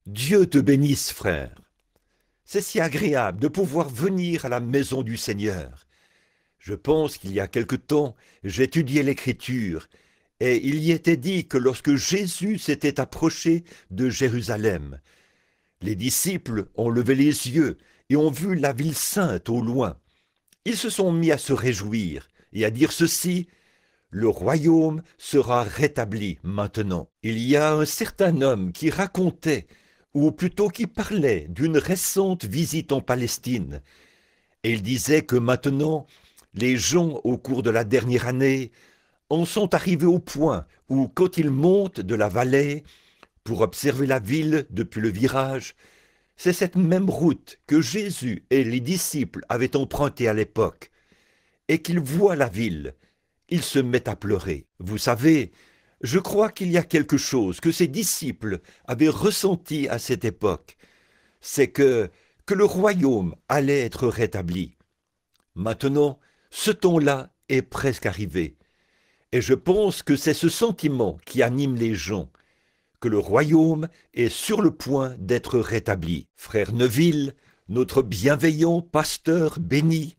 Dieu te bénisse, frère. C'est si agréable de pouvoir venir à la maison du Seigneur. Je pense qu'il y a quelque temps, j'étudiais l'Écriture, et il y était dit que lorsque Jésus s'était approché de Jérusalem, les disciples ont levé les yeux et ont vu la ville sainte au loin. Ils se sont mis à se réjouir et à dire ceci: le royaume sera rétabli maintenant. Il y a un certain homme qui racontait, ou plutôt qui parlait d'une récente visite en Palestine, et il disait que maintenant, les gens, au cours de la dernière année, en sont arrivés au point où, quand ils montent de la vallée pour observer la ville depuis le virage, c'est cette même route que Jésus et les disciples avaient empruntée à l'époque, et qu'ils voient la ville. Il se met à pleurer. Vous savez, je crois qu'il y a quelque chose que ses disciples avaient ressenti à cette époque, c'est que le royaume allait être rétabli. Maintenant, ce temps-là est presque arrivé, et je pense que c'est ce sentiment qui anime les gens, que le royaume est sur le point d'être rétabli. Frère Neville, notre bienveillant pasteur béni,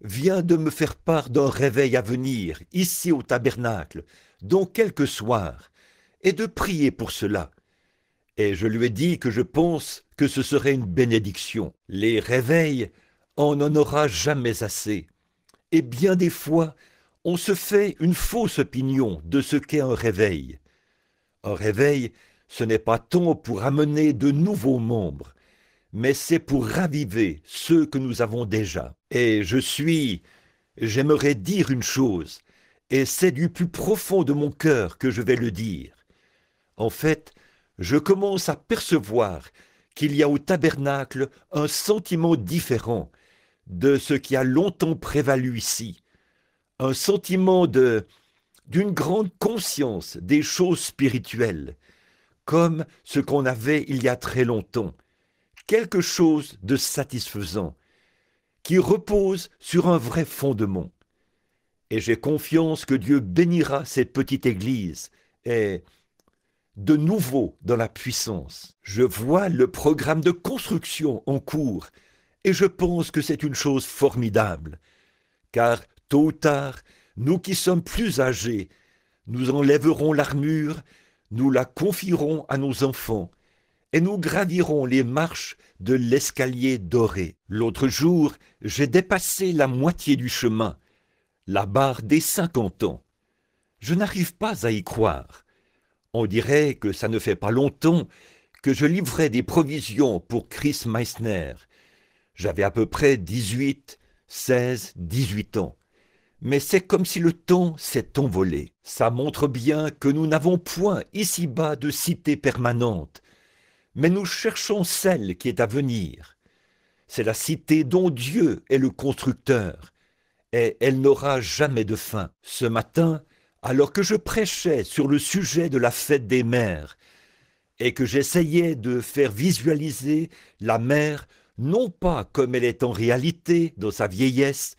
vient de me faire part d'un réveil à venir, ici au tabernacle, dans quelques soirs, et de prier pour cela. Et je lui ai dit que je pense que ce serait une bénédiction. Les réveils, on n'en aura jamais assez. Et bien des fois, on se fait une fausse opinion de ce qu'est un réveil. Un réveil, ce n'est pas tant pour amener de nouveaux membres, mais c'est pour raviver ceux que nous avons déjà. Et j'aimerais dire une chose, et c'est du plus profond de mon cœur que je vais le dire. En fait, je commence à percevoir qu'il y a au tabernacle un sentiment différent de ce qui a longtemps prévalu ici, un sentiment d'une grande conscience des choses spirituelles, comme ce qu'on avait il y a très longtemps, quelque chose de satisfaisant, qui repose sur un vrai fondement. Et j'ai confiance que Dieu bénira cette petite église et de nouveau dans la puissance. Je vois le programme de construction en cours et je pense que c'est une chose formidable, car tôt ou tard, nous qui sommes plus âgés, nous enlèverons l'armure, nous la confierons à nos enfants et nous gravirons les marches de l'escalier doré. L'autre jour, j'ai dépassé la moitié du chemin, la barre des 50 ans. Je n'arrive pas à y croire. On dirait que ça ne fait pas longtemps que je livrais des provisions pour Chris Meissner. J'avais à peu près 18, 16, 18 ans. Mais c'est comme si le temps s'est envolé. Ça montre bien que nous n'avons point ici-bas de cité permanente, mais nous cherchons celle qui est à venir. C'est la cité dont Dieu est le constructeur, et elle n'aura jamais de fin. Ce matin, alors que je prêchais sur le sujet de la fête des mères, et que j'essayais de faire visualiser la mère non pas comme elle est en réalité dans sa vieillesse,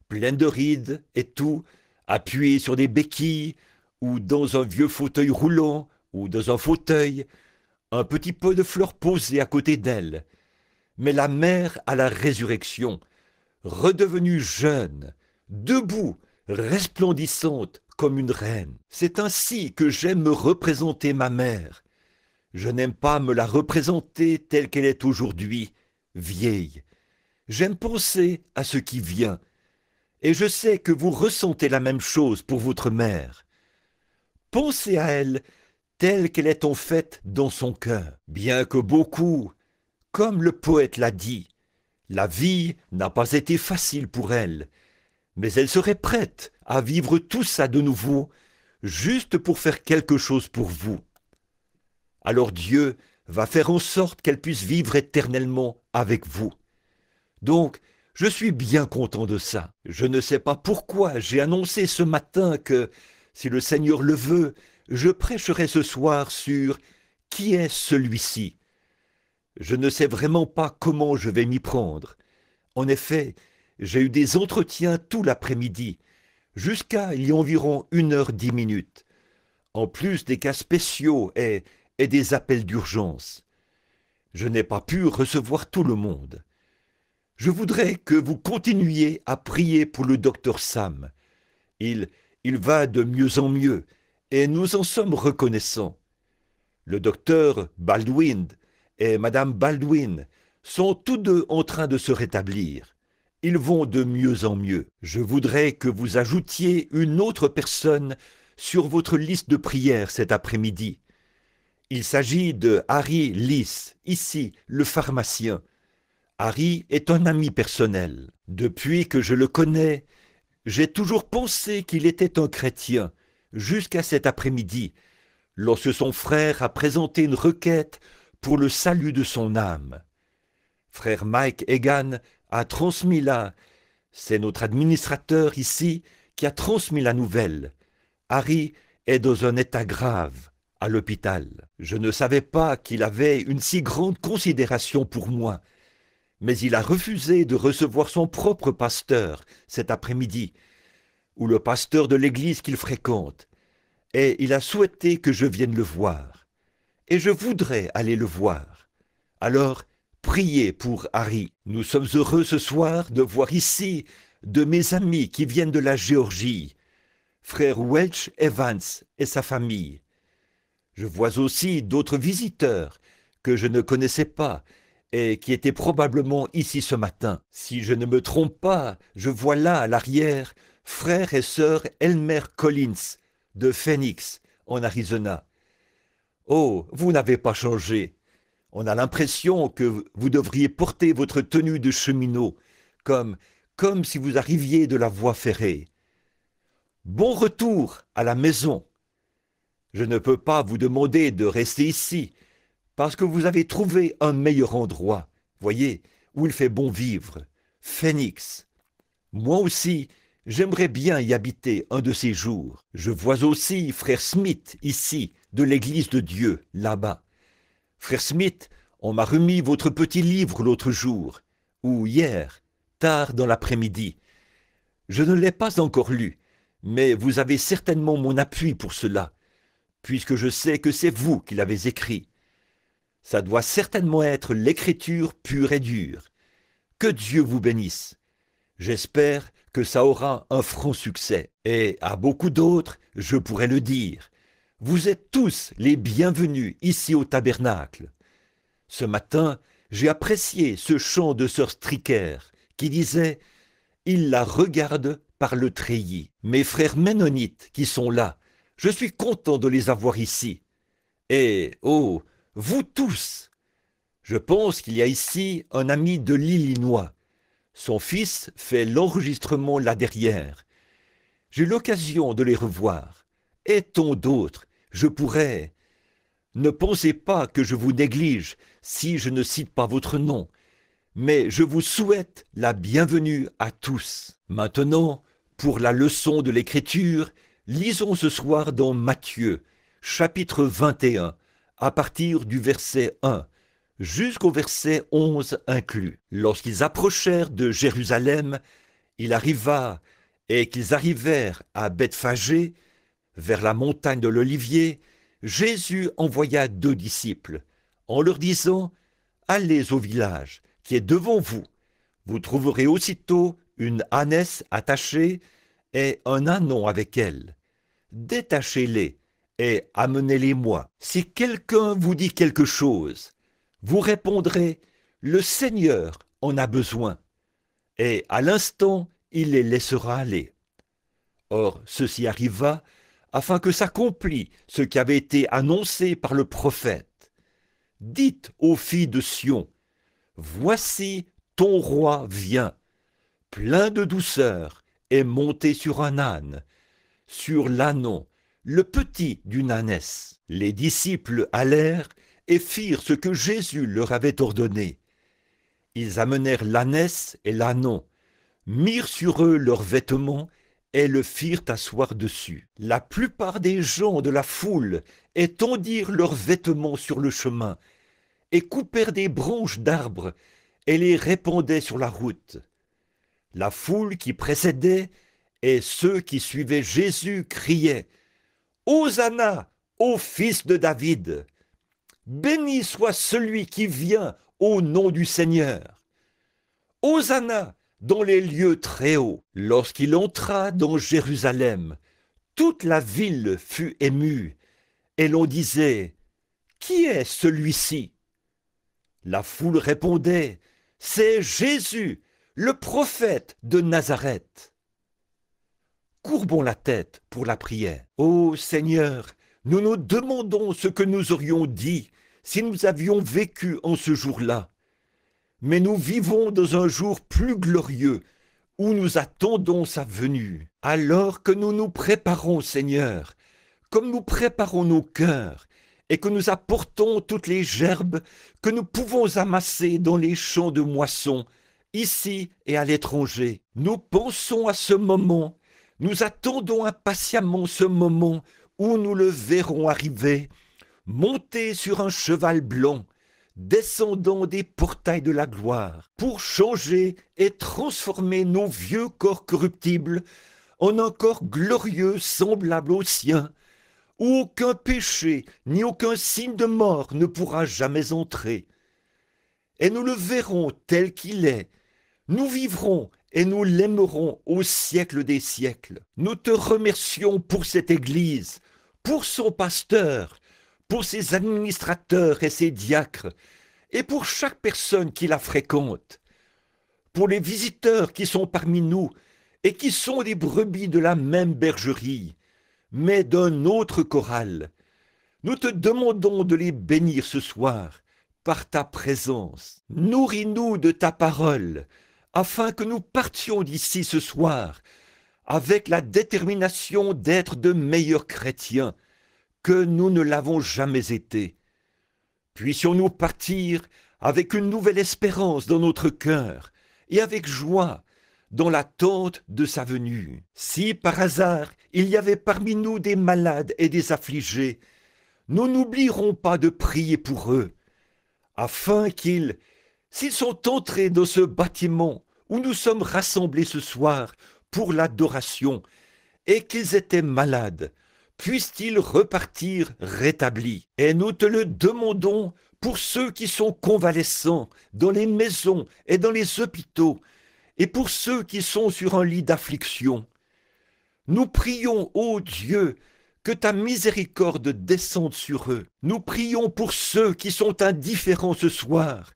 pleine de rides et tout, appuyée sur des béquilles, ou dans un vieux fauteuil roulant, ou dans un fauteuil, un petit peu de fleurs posées à côté d'elle, mais la mère à la résurrection, redevenue jeune, debout, resplendissante comme une reine. C'est ainsi que j'aime me représenter ma mère. Je n'aime pas me la représenter telle qu'elle est aujourd'hui, vieille. J'aime penser à ce qui vient, et je sais que vous ressentez la même chose pour votre mère. Pensez à elle telle qu'elle est en fait dans son cœur, bien que beaucoup, comme le poète l'a dit, la vie n'a pas été facile pour elle, mais elle serait prête à vivre tout ça de nouveau, juste pour faire quelque chose pour vous. Alors Dieu va faire en sorte qu'elle puisse vivre éternellement avec vous. Donc, je suis bien content de ça. Je ne sais pas pourquoi j'ai annoncé ce matin que, si le Seigneur le veut, je prêcherai ce soir sur qui est celui-ci. Je ne sais vraiment pas comment je vais m'y prendre. En effet, j'ai eu des entretiens tout l'après-midi, jusqu'à il y a environ 1 h 10, en plus des cas spéciaux et des appels d'urgence. Je n'ai pas pu recevoir tout le monde. Je voudrais que vous continuiez à prier pour le docteur Sam. Il, il va de mieux en mieux, et nous en sommes reconnaissants. Le docteur Baldwin et Madame Baldwin sont tous deux en train de se rétablir. Ils vont de mieux en mieux. Je voudrais que vous ajoutiez une autre personne sur votre liste de prières cet après-midi. Il s'agit de Harry Lees, ici, le pharmacien. Harry est un ami personnel. Depuis que je le connais, j'ai toujours pensé qu'il était un chrétien, jusqu'à cet après-midi, lorsque son frère a présenté une requête pour le salut de son âme. Frère Mike Egan a transmis c'est notre administrateur ici qui a transmis la nouvelle. Harry est dans un état grave à l'hôpital. Je ne savais pas qu'il avait une si grande considération pour moi, mais il a refusé de recevoir son propre pasteur cet après-midi, ou le pasteur de l'église qu'il fréquente, et il a souhaité que je vienne le voir. Et je voudrais aller le voir. Alors, priez pour Harry. Nous sommes heureux ce soir de voir ici de mes amis qui viennent de la Géorgie, frère Welch Evans et sa famille. Je vois aussi d'autres visiteurs que je ne connaissais pas et qui étaient probablement ici ce matin. Si je ne me trompe pas, je vois là à l'arrière frère et sœur Elmer Collins de Phoenix en Arizona. Oh, vous n'avez pas changé. On a l'impression que vous devriez porter votre tenue de cheminot, comme si vous arriviez de la voie ferrée. Bon retour à la maison. Je ne peux pas vous demander de rester ici, parce que vous avez trouvé un meilleur endroit, voyez, où il fait bon vivre, Phoenix. Moi aussi, j'aimerais bien y habiter un de ces jours. Je vois aussi frère Smith ici, de l'Église de Dieu, là-bas. Frère Smith, on m'a remis votre petit livre l'autre jour, ou hier, tard dans l'après-midi. Je ne l'ai pas encore lu, mais vous avez certainement mon appui pour cela, puisque je sais que c'est vous qui l'avez écrit. Ça doit certainement être l'écriture pure et dure. Que Dieu vous bénisse. J'espère que ça aura un franc succès. Et à beaucoup d'autres, je pourrais le dire. Vous êtes tous les bienvenus ici au tabernacle. Ce matin, j'ai apprécié ce chant de sœur Stricker qui disait « Il la regarde par le treillis ». Mes frères ménonites qui sont là, je suis content de les avoir ici. Et, oh, vous tous! Je pense qu'il y a ici un ami de l'Illinois. Son fils fait l'enregistrement là derrière. J'ai eu l'occasion de les revoir. Et tant d'autres, je pourrais. Ne pensez pas que je vous néglige si je ne cite pas votre nom, mais je vous souhaite la bienvenue à tous. Maintenant, pour la leçon de l'Écriture, lisons ce soir dans Matthieu, chapitre 21, à partir du verset 1, jusqu'au verset 11 inclus. Lorsqu'ils approchèrent de Jérusalem, il arriva, et qu'ils arrivèrent à Bethphagée, vers la montagne de l'Olivier, Jésus envoya 2 disciples, en leur disant « Allez au village qui est devant vous. Vous trouverez aussitôt une ânesse attachée et un ânon avec elle. Détachez-les et amenez-les-moi. Si quelqu'un vous dit quelque chose, vous répondrez « Le Seigneur en a besoin ». Et à l'instant, il les laissera aller. Or, ceci arriva afin que s'accomplît ce qui avait été annoncé par le prophète. Dites aux filles de Sion, voici ton roi vient, plein de douceur, et monté sur un âne, sur l'ânon, le petit d'une ânesse. Les disciples allèrent et firent ce que Jésus leur avait ordonné. Ils amenèrent l'ânesse et l'ânon, mirent sur eux leurs vêtements et le firent asseoir dessus. La plupart des gens de la foule étendirent leurs vêtements sur le chemin et coupèrent des branches d'arbres et les répandaient sur la route. La foule qui précédait et ceux qui suivaient Jésus criaient « Hosanna, ô fils de David ! Béni soit celui qui vient au nom du Seigneur. Hosanna dans les lieux très hauts. Lorsqu'il entra dans Jérusalem, toute la ville fut émue, et l'on disait, « Qui est celui-ci » La foule répondait, « C'est Jésus, le prophète de Nazareth. » Courbons la tête pour la prière. Ô Seigneur, nous nous demandons ce que nous aurions dit si nous avions vécu en ce jour-là. Mais nous vivons dans un jour plus glorieux où nous attendons sa venue. Alors que nous nous préparons, Seigneur, comme nous préparons nos cœurs et que nous apportons toutes les gerbes que nous pouvons amasser dans les champs de moisson, ici et à l'étranger. Nous pensons à ce moment, nous attendons impatiemment ce moment où nous le verrons arriver, monté sur un cheval blanc, descendant des portails de la gloire, pour changer et transformer nos vieux corps corruptibles en un corps glorieux semblable au sien, où aucun péché ni aucun signe de mort ne pourra jamais entrer. Et nous le verrons tel qu'il est, nous vivrons et nous l'aimerons au siècle des siècles. Nous te remercions pour cette Église, pour son pasteur, pour ses administrateurs et ses diacres, et pour chaque personne qui la fréquente, pour les visiteurs qui sont parmi nous et qui sont des brebis de la même bergerie, mais d'un autre corral. Nous te demandons de les bénir ce soir par ta présence. Nourris-nous de ta parole, afin que nous partions d'ici ce soir avec la détermination d'être de meilleurs chrétiens que nous ne l'avons jamais été. Puissions-nous partir avec une nouvelle espérance dans notre cœur et avec joie dans l'attente de sa venue. Si par hasard il y avait parmi nous des malades et des affligés, nous n'oublierons pas de prier pour eux, afin qu'ils, s'ils sont entrés dans ce bâtiment où nous sommes rassemblés ce soir pour l'adoration, et qu'ils étaient malades, puissent-ils repartir rétablis. Et nous te le demandons pour ceux qui sont convalescents dans les maisons et dans les hôpitaux, et pour ceux qui sont sur un lit d'affliction. Nous prions, ô Dieu, que ta miséricorde descende sur eux. Nous prions pour ceux qui sont indifférents ce soir,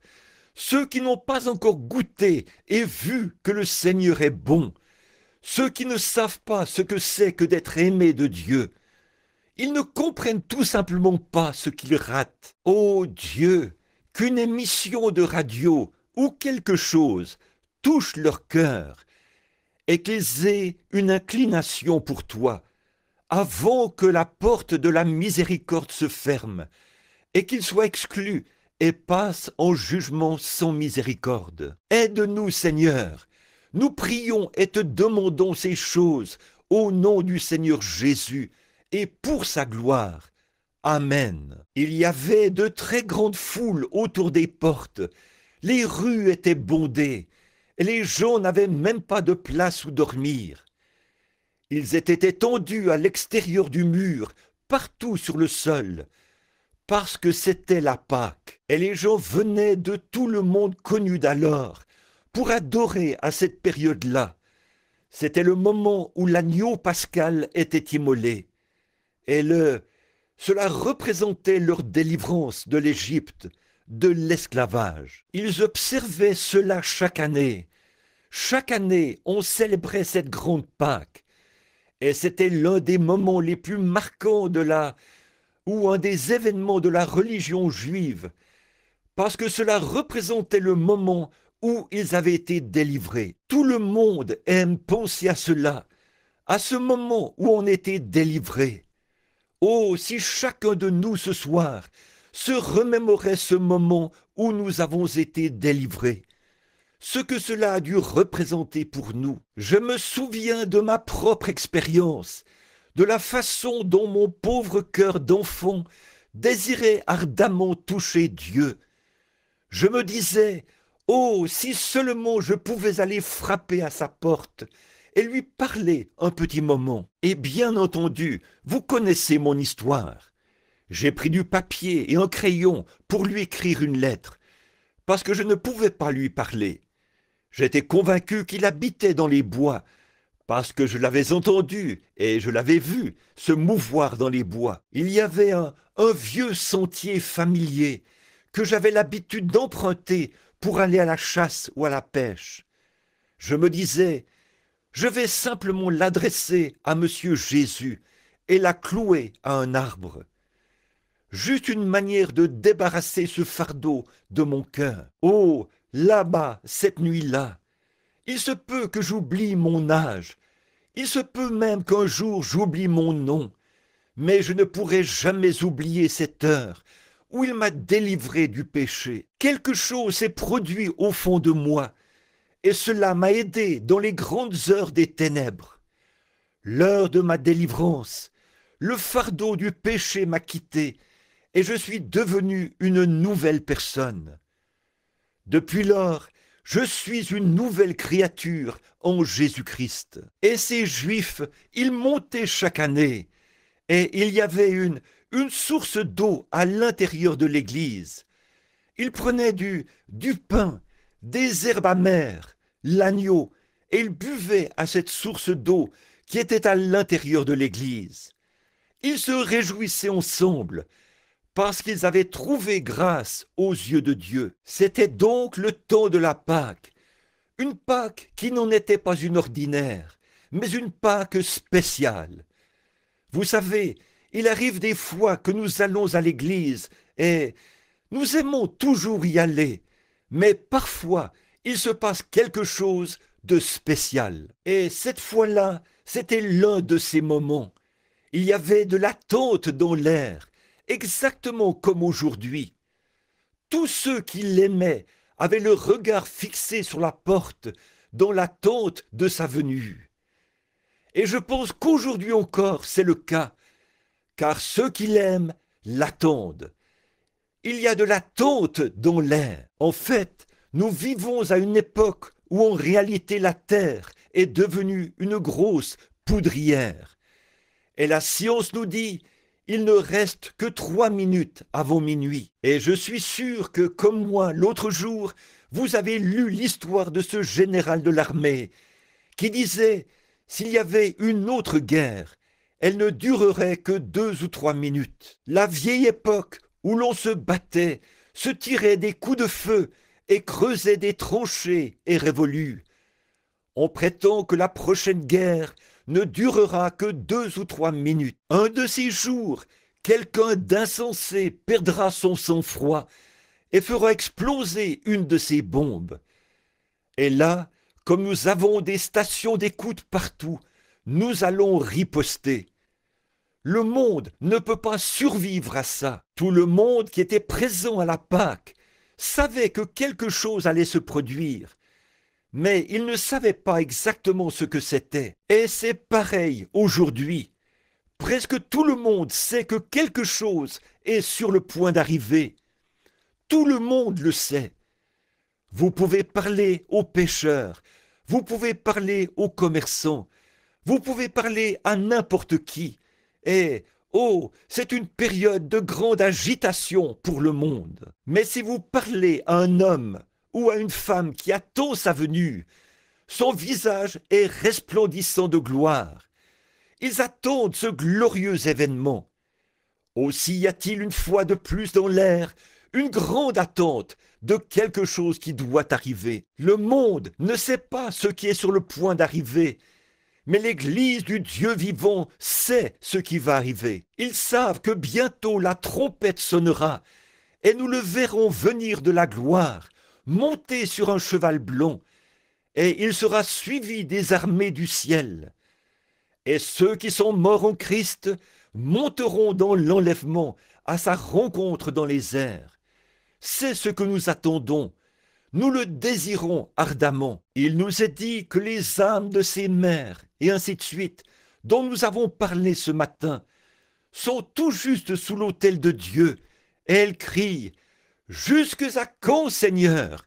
ceux qui n'ont pas encore goûté et vu que le Seigneur est bon, ceux qui ne savent pas ce que c'est que d'être aimé de Dieu. Ils ne comprennent tout simplement pas ce qu'ils ratent. Ô Dieu, qu'une émission de radio ou quelque chose touche leur cœur et qu'ils aient une inclination pour toi avant que la porte de la miséricorde se ferme et qu'ils soient exclus et passent en jugement sans miséricorde. Aide-nous, Seigneur. Nous prions et te demandons ces choses au nom du Seigneur Jésus et pour sa gloire. Amen. Il y avait de très grandes foules autour des portes. Les rues étaient bondées et les gens n'avaient même pas de place où dormir. Ils étaient étendus à l'extérieur du mur, partout sur le sol, parce que c'était la Pâque, et les gens venaient de tout le monde connu d'alors pour adorer à cette période-là. C'était le moment où l'agneau pascal était immolé, et cela représentait leur délivrance de l'Égypte, de l'esclavage. Ils observaient cela chaque année. Chaque année, on célébrait cette grande Pâque, et c'était l'un des moments les plus marquants ou un des événements de la religion juive, parce que cela représentait le moment où ils avaient été délivrés. Tout le monde aime penser à cela, à ce moment où on était délivré. Oh, si chacun de nous ce soir se remémorait ce moment où nous avons été délivrés, ce que cela a dû représenter pour nous. Je me souviens de ma propre expérience, de la façon dont mon pauvre cœur d'enfant désirait ardemment toucher Dieu. Je me disais, oh, si seulement je pouvais aller frapper à sa porte et lui parler un petit moment. Et bien entendu, vous connaissez mon histoire. J'ai pris du papier et un crayon pour lui écrire une lettre, parce que je ne pouvais pas lui parler. J'étais convaincu qu'il habitait dans les bois, parce que je l'avais entendu et je l'avais vu se mouvoir dans les bois. Il y avait un vieux sentier familier que j'avais l'habitude d'emprunter pour aller à la chasse ou à la pêche. Je me disais, je vais simplement l'adresser à Monsieur Jésus et la clouer à un arbre. Juste une manière de débarrasser ce fardeau de mon cœur. Oh, là-bas, cette nuit-là, il se peut que j'oublie mon âge, il se peut même qu'un jour j'oublie mon nom, mais je ne pourrai jamais oublier cette heure où il m'a délivré du péché. Quelque chose s'est produit au fond de moi, et cela m'a aidé dans les grandes heures des ténèbres. L'heure de ma délivrance, le fardeau du péché m'a quitté, et je suis devenu une nouvelle personne. Depuis lors, je suis une nouvelle créature en Jésus-Christ. Et ces Juifs, ils montaient chaque année, et il y avait une source d'eau à l'intérieur de l'église. Ils prenaient du pain, des herbes amères, l'agneau, et ils buvaient à cette source d'eau qui était à l'intérieur de l'église. Ils se réjouissaient ensemble, parce qu'ils avaient trouvé grâce aux yeux de Dieu. C'était donc le temps de la Pâque, une Pâque qui n'en était pas une ordinaire, mais une Pâque spéciale. Vous savez, il arrive des fois que nous allons à l'église et nous aimons toujours y aller, mais parfois il se passe quelque chose de spécial. Et cette fois-là, c'était l'un de ces moments. Il y avait de l'attente dans l'air, exactement comme aujourd'hui. Tous ceux qui l'aimaient avaient le regard fixé sur la porte dans l'attente de sa venue. Et je pense qu'aujourd'hui encore c'est le cas, car ceux qui l'aiment l'attendent. Il y a de l'attente dans l'air. En fait, nous vivons à une époque où en réalité la terre est devenue une grosse poudrière. Et la science nous dit il ne reste que 3 minutes avant minuit. Et je suis sûr que, comme moi, l'autre jour, vous avez lu l'histoire de ce général de l'armée qui disait s'il y avait une autre guerre, elle ne durerait que 2 ou 3 minutes. La vieille époque où l'on se battait, se tirait des coups de feu et creusait des tranchées et révolus. On prétend que la prochaine guerre ne durera que 2 ou 3 minutes. Un de ces jours, quelqu'un d'insensé perdra son sang-froid et fera exploser une de ces bombes. Et là, comme nous avons des stations d'écoute partout, nous allons riposter. Le monde ne peut pas survivre à ça. Tout le monde qui était présent à la Pâque savait que quelque chose allait se produire, mais il ne savait pas exactement ce que c'était. Et c'est pareil aujourd'hui. Presque tout le monde sait que quelque chose est sur le point d'arriver. Tout le monde le sait. Vous pouvez parler aux pêcheurs, vous pouvez parler aux commerçants, vous pouvez parler à n'importe qui. Et, oh, c'est une période de grande agitation pour le monde. Mais si vous parlez à un homme ou à une femme qui attend sa venue, son visage est resplendissant de gloire. Ils attendent ce glorieux événement. Aussi y a-t-il une fois de plus dans l'air une grande attente de quelque chose qui doit arriver. Le monde ne sait pas ce qui est sur le point d'arriver, mais l'Église du Dieu vivant sait ce qui va arriver. Ils savent que bientôt la trompette sonnera et nous le verrons venir de la gloire, monter sur un cheval blanc, et il sera suivi des armées du ciel. Et ceux qui sont morts en Christ monteront dans l'enlèvement à sa rencontre dans les airs. C'est ce que nous attendons. Nous le désirons ardemment. Il nous est dit que les âmes de ces mères, et ainsi de suite, dont nous avons parlé ce matin, sont tout juste sous l'autel de Dieu, et elles crient « Jusques à quand, Seigneur?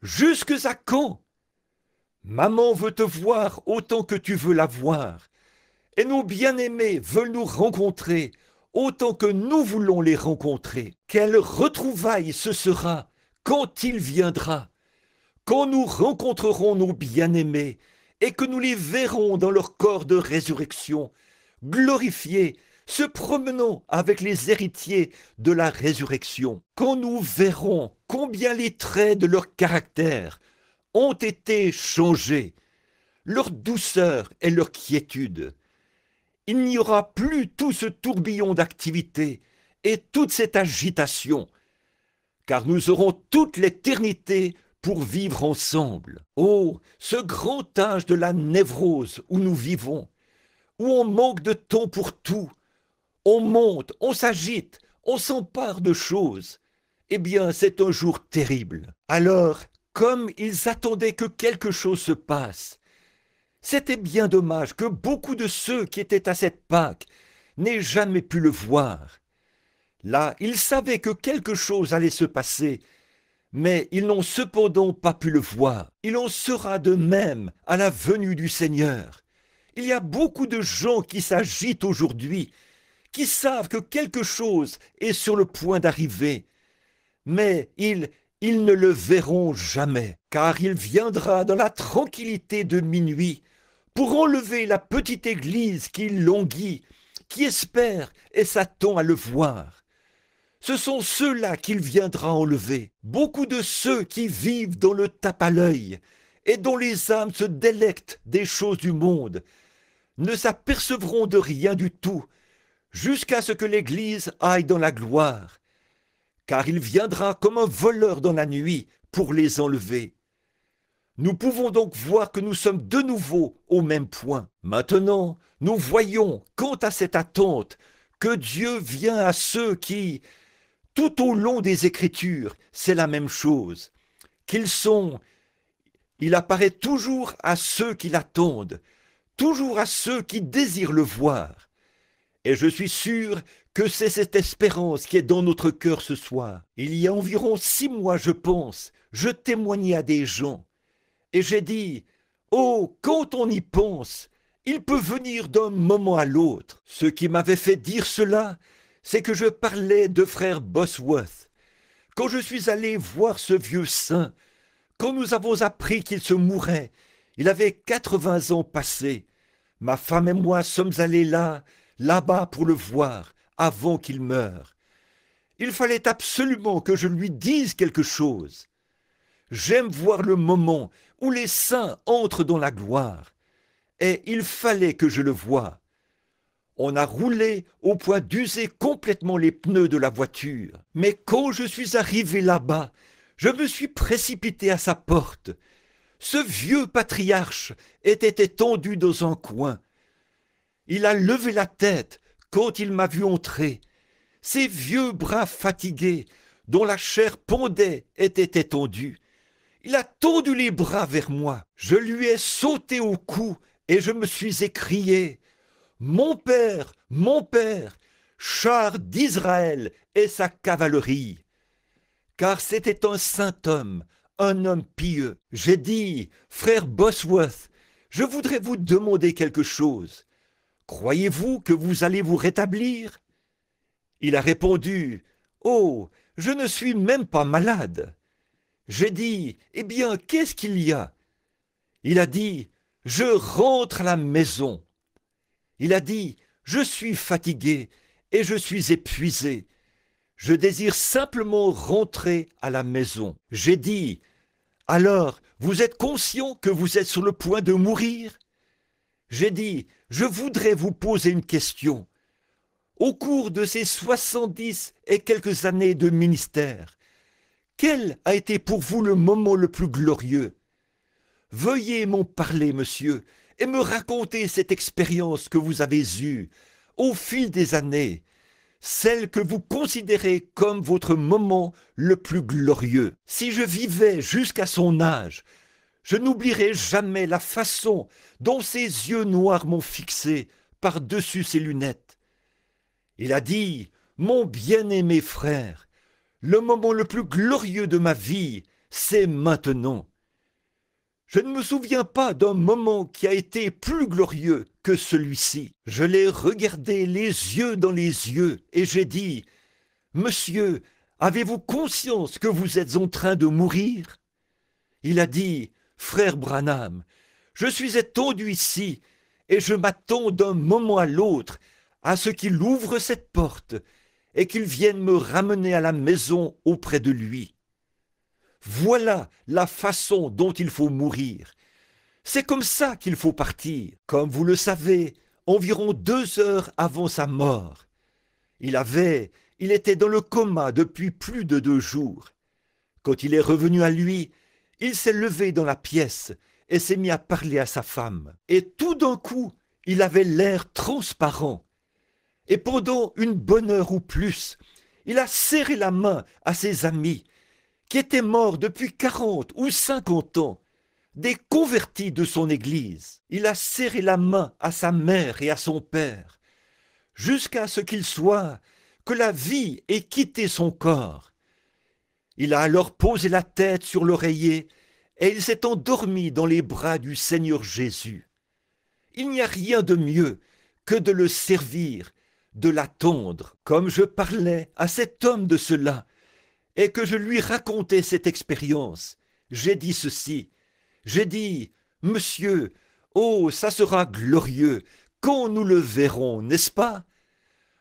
Jusques à quand ?» Maman veut te voir autant que tu veux la voir, et nos bien-aimés veulent nous rencontrer autant que nous voulons les rencontrer. Quelle retrouvaille ce sera quand il viendra, quand nous rencontrerons nos bien-aimés et que nous les verrons dans leur corps de résurrection, glorifiés, se promenant avec les héritiers de la résurrection, quand nous verrons combien les traits de leur caractère ont été changés, leur douceur et leur quiétude. Il n'y aura plus tout ce tourbillon d'activité et toute cette agitation, car nous aurons toute l'éternité pour vivre ensemble. Oh, ce grand âge de la névrose où nous vivons, où on manque de temps pour tout, on monte, on s'agite, on s'empare de choses. Eh bien, c'est un jour terrible. Alors, comme ils attendaient que quelque chose se passe, c'était bien dommage que beaucoup de ceux qui étaient à cette Pâque n'aient jamais pu le voir. Là, ils savaient que quelque chose allait se passer, mais ils n'ont cependant pas pu le voir. Il en sera de même à la venue du Seigneur. Il y a beaucoup de gens qui s'agitent aujourd'hui, qui savent que quelque chose est sur le point d'arriver, mais ils ne le verront jamais, car il viendra dans la tranquillité de minuit pour enlever la petite église qui languit, qui espère et s'attend à le voir. Ce sont ceux-là qu'il viendra enlever, beaucoup de ceux qui vivent dans le tape à l'œil et dont les âmes se délectent des choses du monde, ne s'apercevront de rien du tout, jusqu'à ce que l'Église aille dans la gloire, car il viendra comme un voleur dans la nuit pour les enlever. Nous pouvons donc voir que nous sommes de nouveau au même point. Maintenant, nous voyons, quant à cette attente, que Dieu vient à ceux qui, tout au long des Écritures, c'est la même chose, il apparaît toujours à ceux qui l'attendent, toujours à ceux qui désirent le voir. Et je suis sûr que c'est cette espérance qui est dans notre cœur ce soir. Il y a environ 6 mois, je pense, je témoignais à des gens. Et j'ai dit, oh, quand on y pense, il peut venir d'un moment à l'autre. Ce qui m'avait fait dire cela, c'est que je parlais de frère Bosworth. Quand je suis allé voir ce vieux saint, quand nous avons appris qu'il se mourait, il avait 80 ans passés. Ma femme et moi sommes allés là-bas pour le voir, avant qu'il meure. Il fallait absolument que je lui dise quelque chose. J'aime voir le moment où les saints entrent dans la gloire, et il fallait que je le voie. On a roulé au point d'user complètement les pneus de la voiture, mais quand je suis arrivé là-bas, je me suis précipité à sa porte. Ce vieux patriarche était étendu dans un coin. Il a levé la tête quand il m'a vu entrer. Ses vieux bras fatigués, dont la chair pendait, étaient étendus. Il a tendu les bras vers moi. Je lui ai sauté au cou et je me suis écrié « Mon père, char d'Israël et sa cavalerie !» Car c'était un saint homme, un homme pieux. J'ai dit « Frère Bosworth, je voudrais vous demander quelque chose. Croyez-vous que vous allez vous rétablir ?» Il a répondu « Oh, je ne suis même pas malade. » J'ai dit « Eh bien, qu'est-ce qu'il y a ?» Il a dit « Je rentre à la maison. » Il a dit « Je suis fatigué et je suis épuisé. Je désire simplement rentrer à la maison. » J'ai dit « Alors, vous êtes conscient que vous êtes sur le point de mourir ?» J'ai dit « Je voudrais vous poser une question. Au cours de ces 70 et quelques années de ministère, quel a été pour vous le moment le plus glorieux? Veuillez m'en parler, monsieur, et me raconter cette expérience que vous avez eue au fil des années, celle que vous considérez comme votre moment le plus glorieux. Si je vivais jusqu'à son âge, je n'oublierai jamais la façon dont ses yeux noirs m'ont fixé par-dessus ses lunettes. Il a dit « Mon bien-aimé frère, le moment le plus glorieux de ma vie, c'est maintenant. » Je ne me souviens pas d'un moment qui a été plus glorieux que celui-ci. Je l'ai regardé les yeux dans les yeux et j'ai dit, « Monsieur, avez-vous conscience que vous êtes en train de mourir ?» Il a dit, « Frère Branham, je suis étendu ici et je m'attends d'un moment à l'autre à ce qu'il ouvre cette porte et qu'il vienne me ramener à la maison auprès de lui. Voilà la façon dont il faut mourir. C'est comme ça qu'il faut partir. Comme vous le savez, environ 2 heures avant sa mort, il était dans le coma depuis plus de 2 jours. Quand il est revenu à lui, il s'est levé dans la pièce et s'est mis à parler à sa femme. Et tout d'un coup, il avait l'air transparent. Et pendant une bonne heure ou plus, il a serré la main à ses amis qui étaient morts depuis 40 ou 50 ans, des convertis de son église. Il a serré la main à sa mère et à son père, jusqu'à ce qu'il soit que la vie ait quitté son corps. Il a alors posé la tête sur l'oreiller et il s'est endormi dans les bras du Seigneur Jésus. Il n'y a rien de mieux que de le servir, de l'attendre. Comme je parlais à cet homme de cela et que je lui racontais cette expérience, j'ai dit ceci. J'ai dit, « Monsieur, oh, ça sera glorieux quand nous le verrons, n'est-ce pas?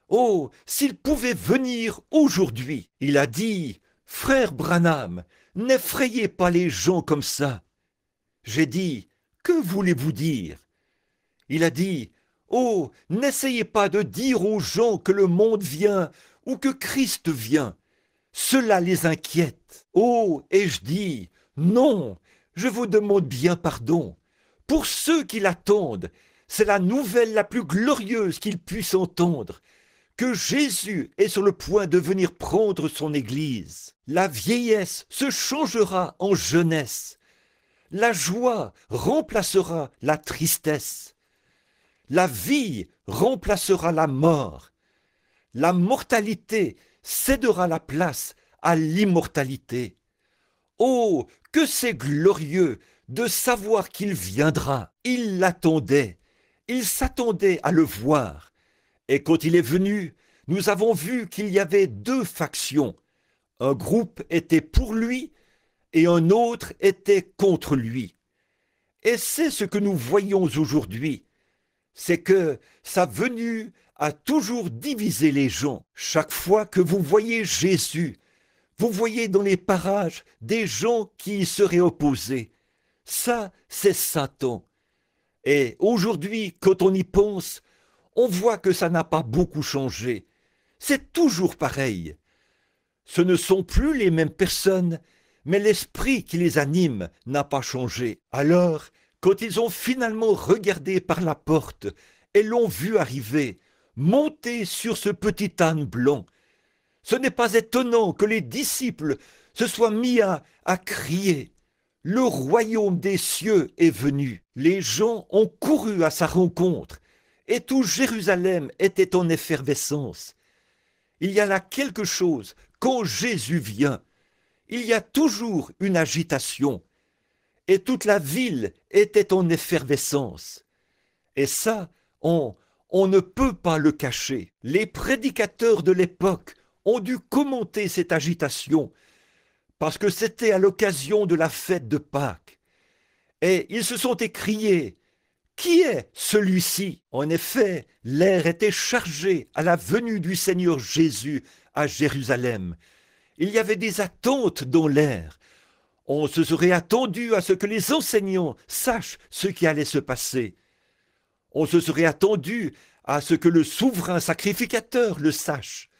Oh, s'il pouvait venir aujourd'hui. » Il a dit, « Frère Branham, n'effrayez pas les gens comme ça. » J'ai dit, « Que voulez-vous dire ?» Il a dit, « Oh, n'essayez pas de dire aux gens que le monde vient ou que Christ vient. Cela les inquiète. » Oh, et je dis, « Non, je vous demande bien pardon. Pour ceux qui l'attendent, c'est la nouvelle la plus glorieuse qu'ils puissent entendre, que Jésus est sur le point de venir prendre son Église. La vieillesse se changera en jeunesse. La joie remplacera la tristesse. La vie remplacera la mort. La mortalité cédera la place à l'immortalité. Oh, que c'est glorieux de savoir qu'il viendra. Il l'attendait, il s'attendait à le voir. Et quand il est venu, nous avons vu qu'il y avait 2 factions. Un groupe était pour lui et un autre était contre lui. Et c'est ce que nous voyons aujourd'hui. C'est que sa venue a toujours divisé les gens. Chaque fois que vous voyez Jésus, vous voyez dans les parages des gens qui y seraient opposés. Ça, c'est Satan. Et aujourd'hui, quand on y pense, on voit que ça n'a pas beaucoup changé. C'est toujours pareil. Ce ne sont plus les mêmes personnes, mais l'esprit qui les anime n'a pas changé. Alors, quand ils ont finalement regardé par la porte et l'ont vu arriver, monter sur ce petit âne blanc, ce n'est pas étonnant que les disciples se soient mis à crier. Le royaume des cieux est venu. Les gens ont couru à sa rencontre et tout Jérusalem était en effervescence. Il y a là quelque chose, quand Jésus vient, il y a toujours une agitation et toute la ville était en effervescence. Et ça, on ne peut pas le cacher. Les prédicateurs de l'époque ont dû commenter cette agitation parce que c'était à l'occasion de la fête de Pâques. Et ils se sont écriés, « Qui est celui-ci » En effet, l'air était chargé à la venue du Seigneur Jésus à Jérusalem. Il y avait des attentes dans l'air. On se serait attendu à ce que les enseignants sachent ce qui allait se passer. On se serait attendu à ce que le souverain sacrificateur le sache.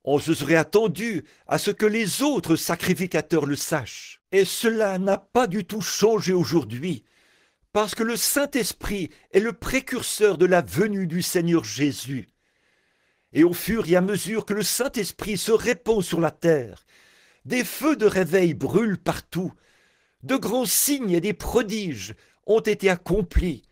On se serait attendu à ce que les autres sacrificateurs le sachent. Et cela n'a pas du tout changé aujourd'hui, parce que le Saint-Esprit est le précurseur de la venue du Seigneur Jésus. Et au fur et à mesure que le Saint-Esprit se répand sur la terre, des feux de réveil brûlent partout, de grands signes et des prodiges ont été accomplis,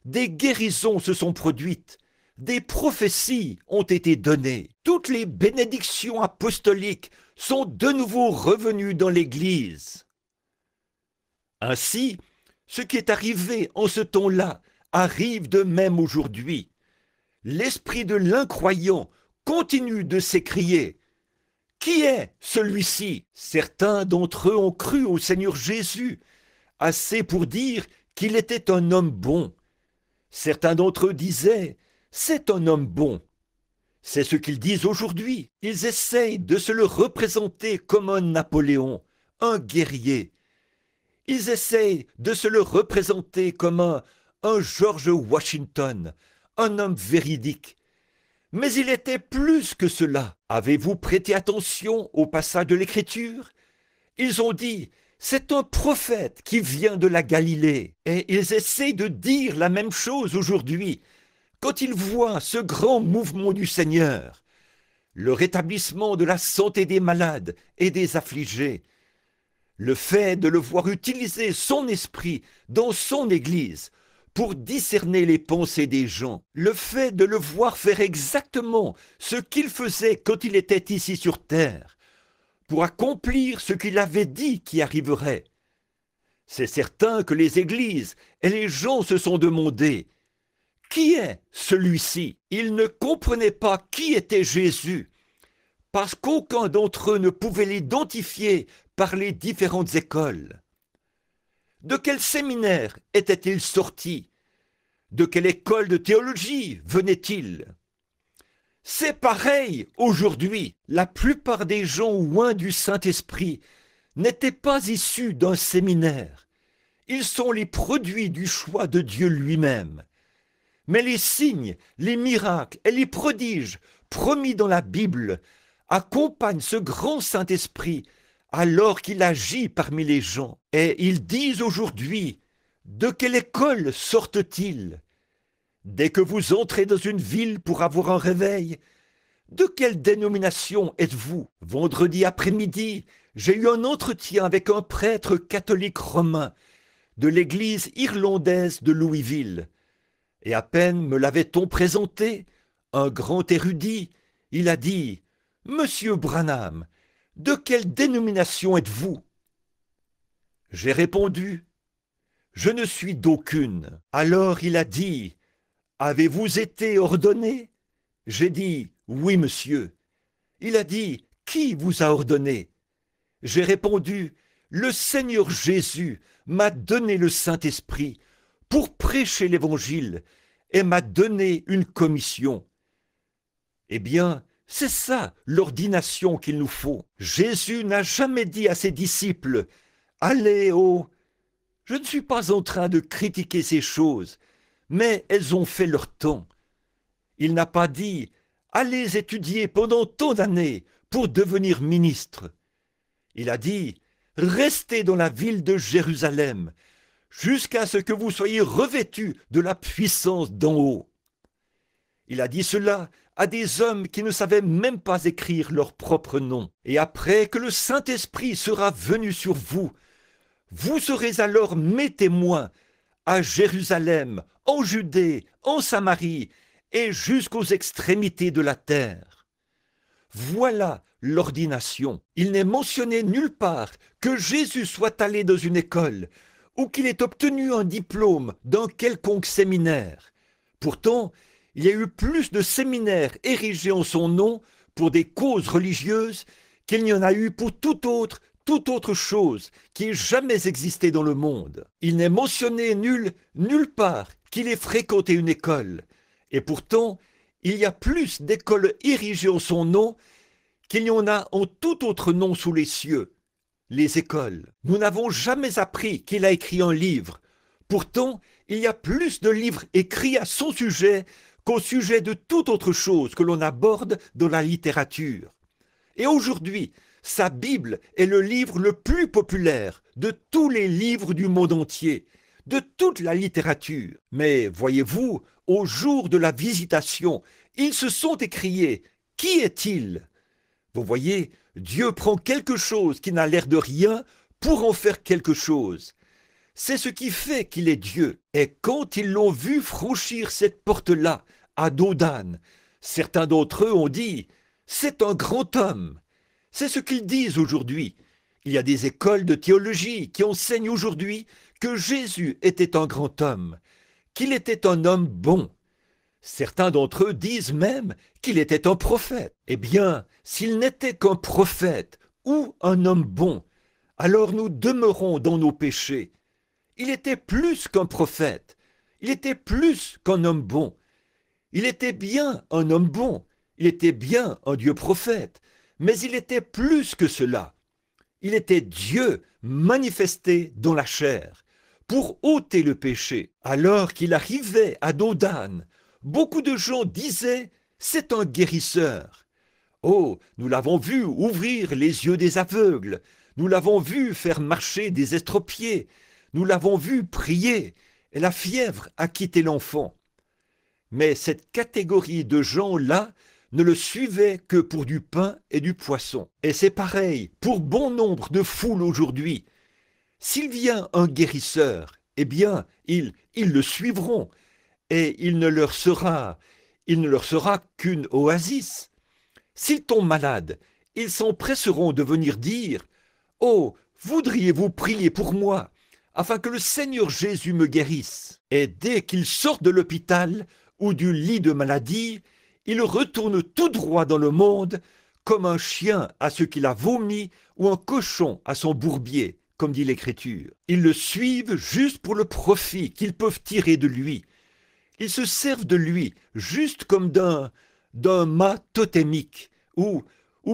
des guérisons se sont produites, des prophéties ont été données. Toutes les bénédictions apostoliques sont de nouveau revenues dans l'Église. Ainsi, Ce qui est arrivé en ce temps-là arrive de même aujourd'hui. L'esprit de l'incroyant continue de s'écrier. Qui est celui-ci? Certains d'entre eux ont cru au Seigneur Jésus, assez pour dire qu'il était un homme bon. Certains d'entre eux disaient, c'est un homme bon. C'est ce qu'ils disent aujourd'hui. Ils essayent de se le représenter comme un Napoléon, un guerrier. Ils essayent de se le représenter comme un George Washington, un homme véridique. Mais il était plus que cela. Avez-vous prêté attention au passage de l'Écriture? Ils ont dit, c'est un prophète qui vient de la Galilée. Et ils essayent de dire la même chose aujourd'hui, quand ils voient ce grand mouvement du Seigneur, le rétablissement de la santé des malades et des affligés, le fait de le voir utiliser son esprit dans son Église pour discerner les pensées des gens, le fait de le voir faire exactement ce qu'il faisait quand il était ici sur terre, pour accomplir ce qu'il avait dit qui arriverait. C'est certain que les églises et les gens se sont demandé, qui est celui-ci? Ils ne comprenaient pas qui était Jésus, parce qu'aucun d'entre eux ne pouvait l'identifier par les différentes écoles. De quel séminaire était-il sorti? De quelle école de théologie venait-il? C'est pareil aujourd'hui. La plupart des gens loin du Saint-Esprit n'étaient pas issus d'un séminaire. Ils sont les produits du choix de Dieu lui-même. Mais les signes, les miracles et les prodiges promis dans la Bible accompagnent ce grand Saint-Esprit alors qu'il agit parmi les gens. Et ils disent aujourd'hui, de quelle école sortent-ils? Dès que vous entrez dans une ville pour avoir un réveil, de quelle dénomination êtes-vous? Vendredi après-midi, j'ai eu un entretien avec un prêtre catholique romain de l'église irlandaise de Louisville. Et à peine me l'avait-on présenté, un grand érudit, il a dit « Monsieur Branham, de quelle dénomination êtes-vous » J'ai répondu « Je ne suis d'aucune ». Alors il a dit « Avez-vous été ordonné » J'ai dit « Oui, monsieur ». Il a dit « Qui vous a ordonné » J'ai répondu « Le Seigneur Jésus m'a donné le Saint-Esprit pour prêcher l'Évangile et m'a donné une commission. » Eh bien, c'est ça l'ordination qu'il nous faut. Jésus n'a jamais dit à ses disciples « Allez, oh !» Je ne suis pas en train de critiquer ces choses, mais elles ont fait leur temps. Il n'a pas dit « Allez étudier pendant tant d'années pour devenir ministre ». Il a dit « Restez dans la ville de Jérusalem jusqu'à ce que vous soyez revêtus de la puissance d'en haut. » Il a dit cela à des hommes qui ne savaient même pas écrire leur propre nom. Et après que le Saint-Esprit sera venu sur vous, vous serez alors mes témoins à Jérusalem, en Judée, en Samarie et jusqu'aux extrémités de la terre. Voilà l'ordination. Il n'est mentionné nulle part que Jésus soit allé dans une école ou qu'il ait obtenu un diplôme d'un quelconque séminaire. Pourtant, il y a eu plus de séminaires érigés en son nom pour des causes religieuses qu'il n'y en a eu pour toute autre chose qui ait jamais existé dans le monde. Il n'est mentionné nulle part qu'il ait fréquenté une école. Et pourtant, il y a plus d'écoles érigées en son nom qu'il y en a en tout autre nom sous les cieux. Les écoles. Nous n'avons jamais appris qu'il a écrit un livre. Pourtant, il y a plus de livres écrits à son sujet qu'au sujet de toute autre chose que l'on aborde dans la littérature. Et aujourd'hui, sa Bible est le livre le plus populaire de tous les livres du monde entier, de toute la littérature. Mais voyez-vous, au jour de la visitation, ils se sont écriés « Qui est-il » Vous voyez, Dieu prend quelque chose qui n'a l'air de rien pour en faire quelque chose. C'est ce qui fait qu'il est Dieu. Et quand ils l'ont vu franchir cette porte-là, à dos d'âne, certains d'entre eux ont dit « C'est un grand homme ». C'est ce qu'ils disent aujourd'hui. Il y a des écoles de théologie qui enseignent aujourd'hui que Jésus était un grand homme, qu'il était un homme bon. Certains d'entre eux disent même qu'il était un prophète. Eh bien, s'il n'était qu'un prophète ou un homme bon, alors nous demeurons dans nos péchés. Il était plus qu'un prophète, il était plus qu'un homme bon. Il était bien un homme bon, il était bien un Dieu prophète, mais il était plus que cela. Il était Dieu manifesté dans la chair, pour ôter le péché. Alors qu'il arrivait à dos d'âne, beaucoup de gens disaient « c'est un guérisseur ». Oh, nous l'avons vu ouvrir les yeux des aveugles, nous l'avons vu faire marcher des estropiés, nous l'avons vu prier, et la fièvre a quitté l'enfant. Mais cette catégorie de gens-là ne le suivait que pour du pain et du poisson. Et c'est pareil pour bon nombre de foules aujourd'hui. S'il vient un guérisseur, eh bien, ils le suivront, et il ne leur sera qu'une oasis. S'ils tombent malades, ils s'empresseront de venir dire « Oh, voudriez-vous prier pour moi, afin que le Seigneur Jésus me guérisse ?» Et dès qu'ils sortent de l'hôpital ou du lit de maladie, ils retournent tout droit dans le monde, comme un chien à ce qu'il a vomi ou un cochon à son bourbier, comme dit l'Écriture. Ils le suivent juste pour le profit qu'ils peuvent tirer de lui. Ils se servent de lui juste comme d'un mât totémique ou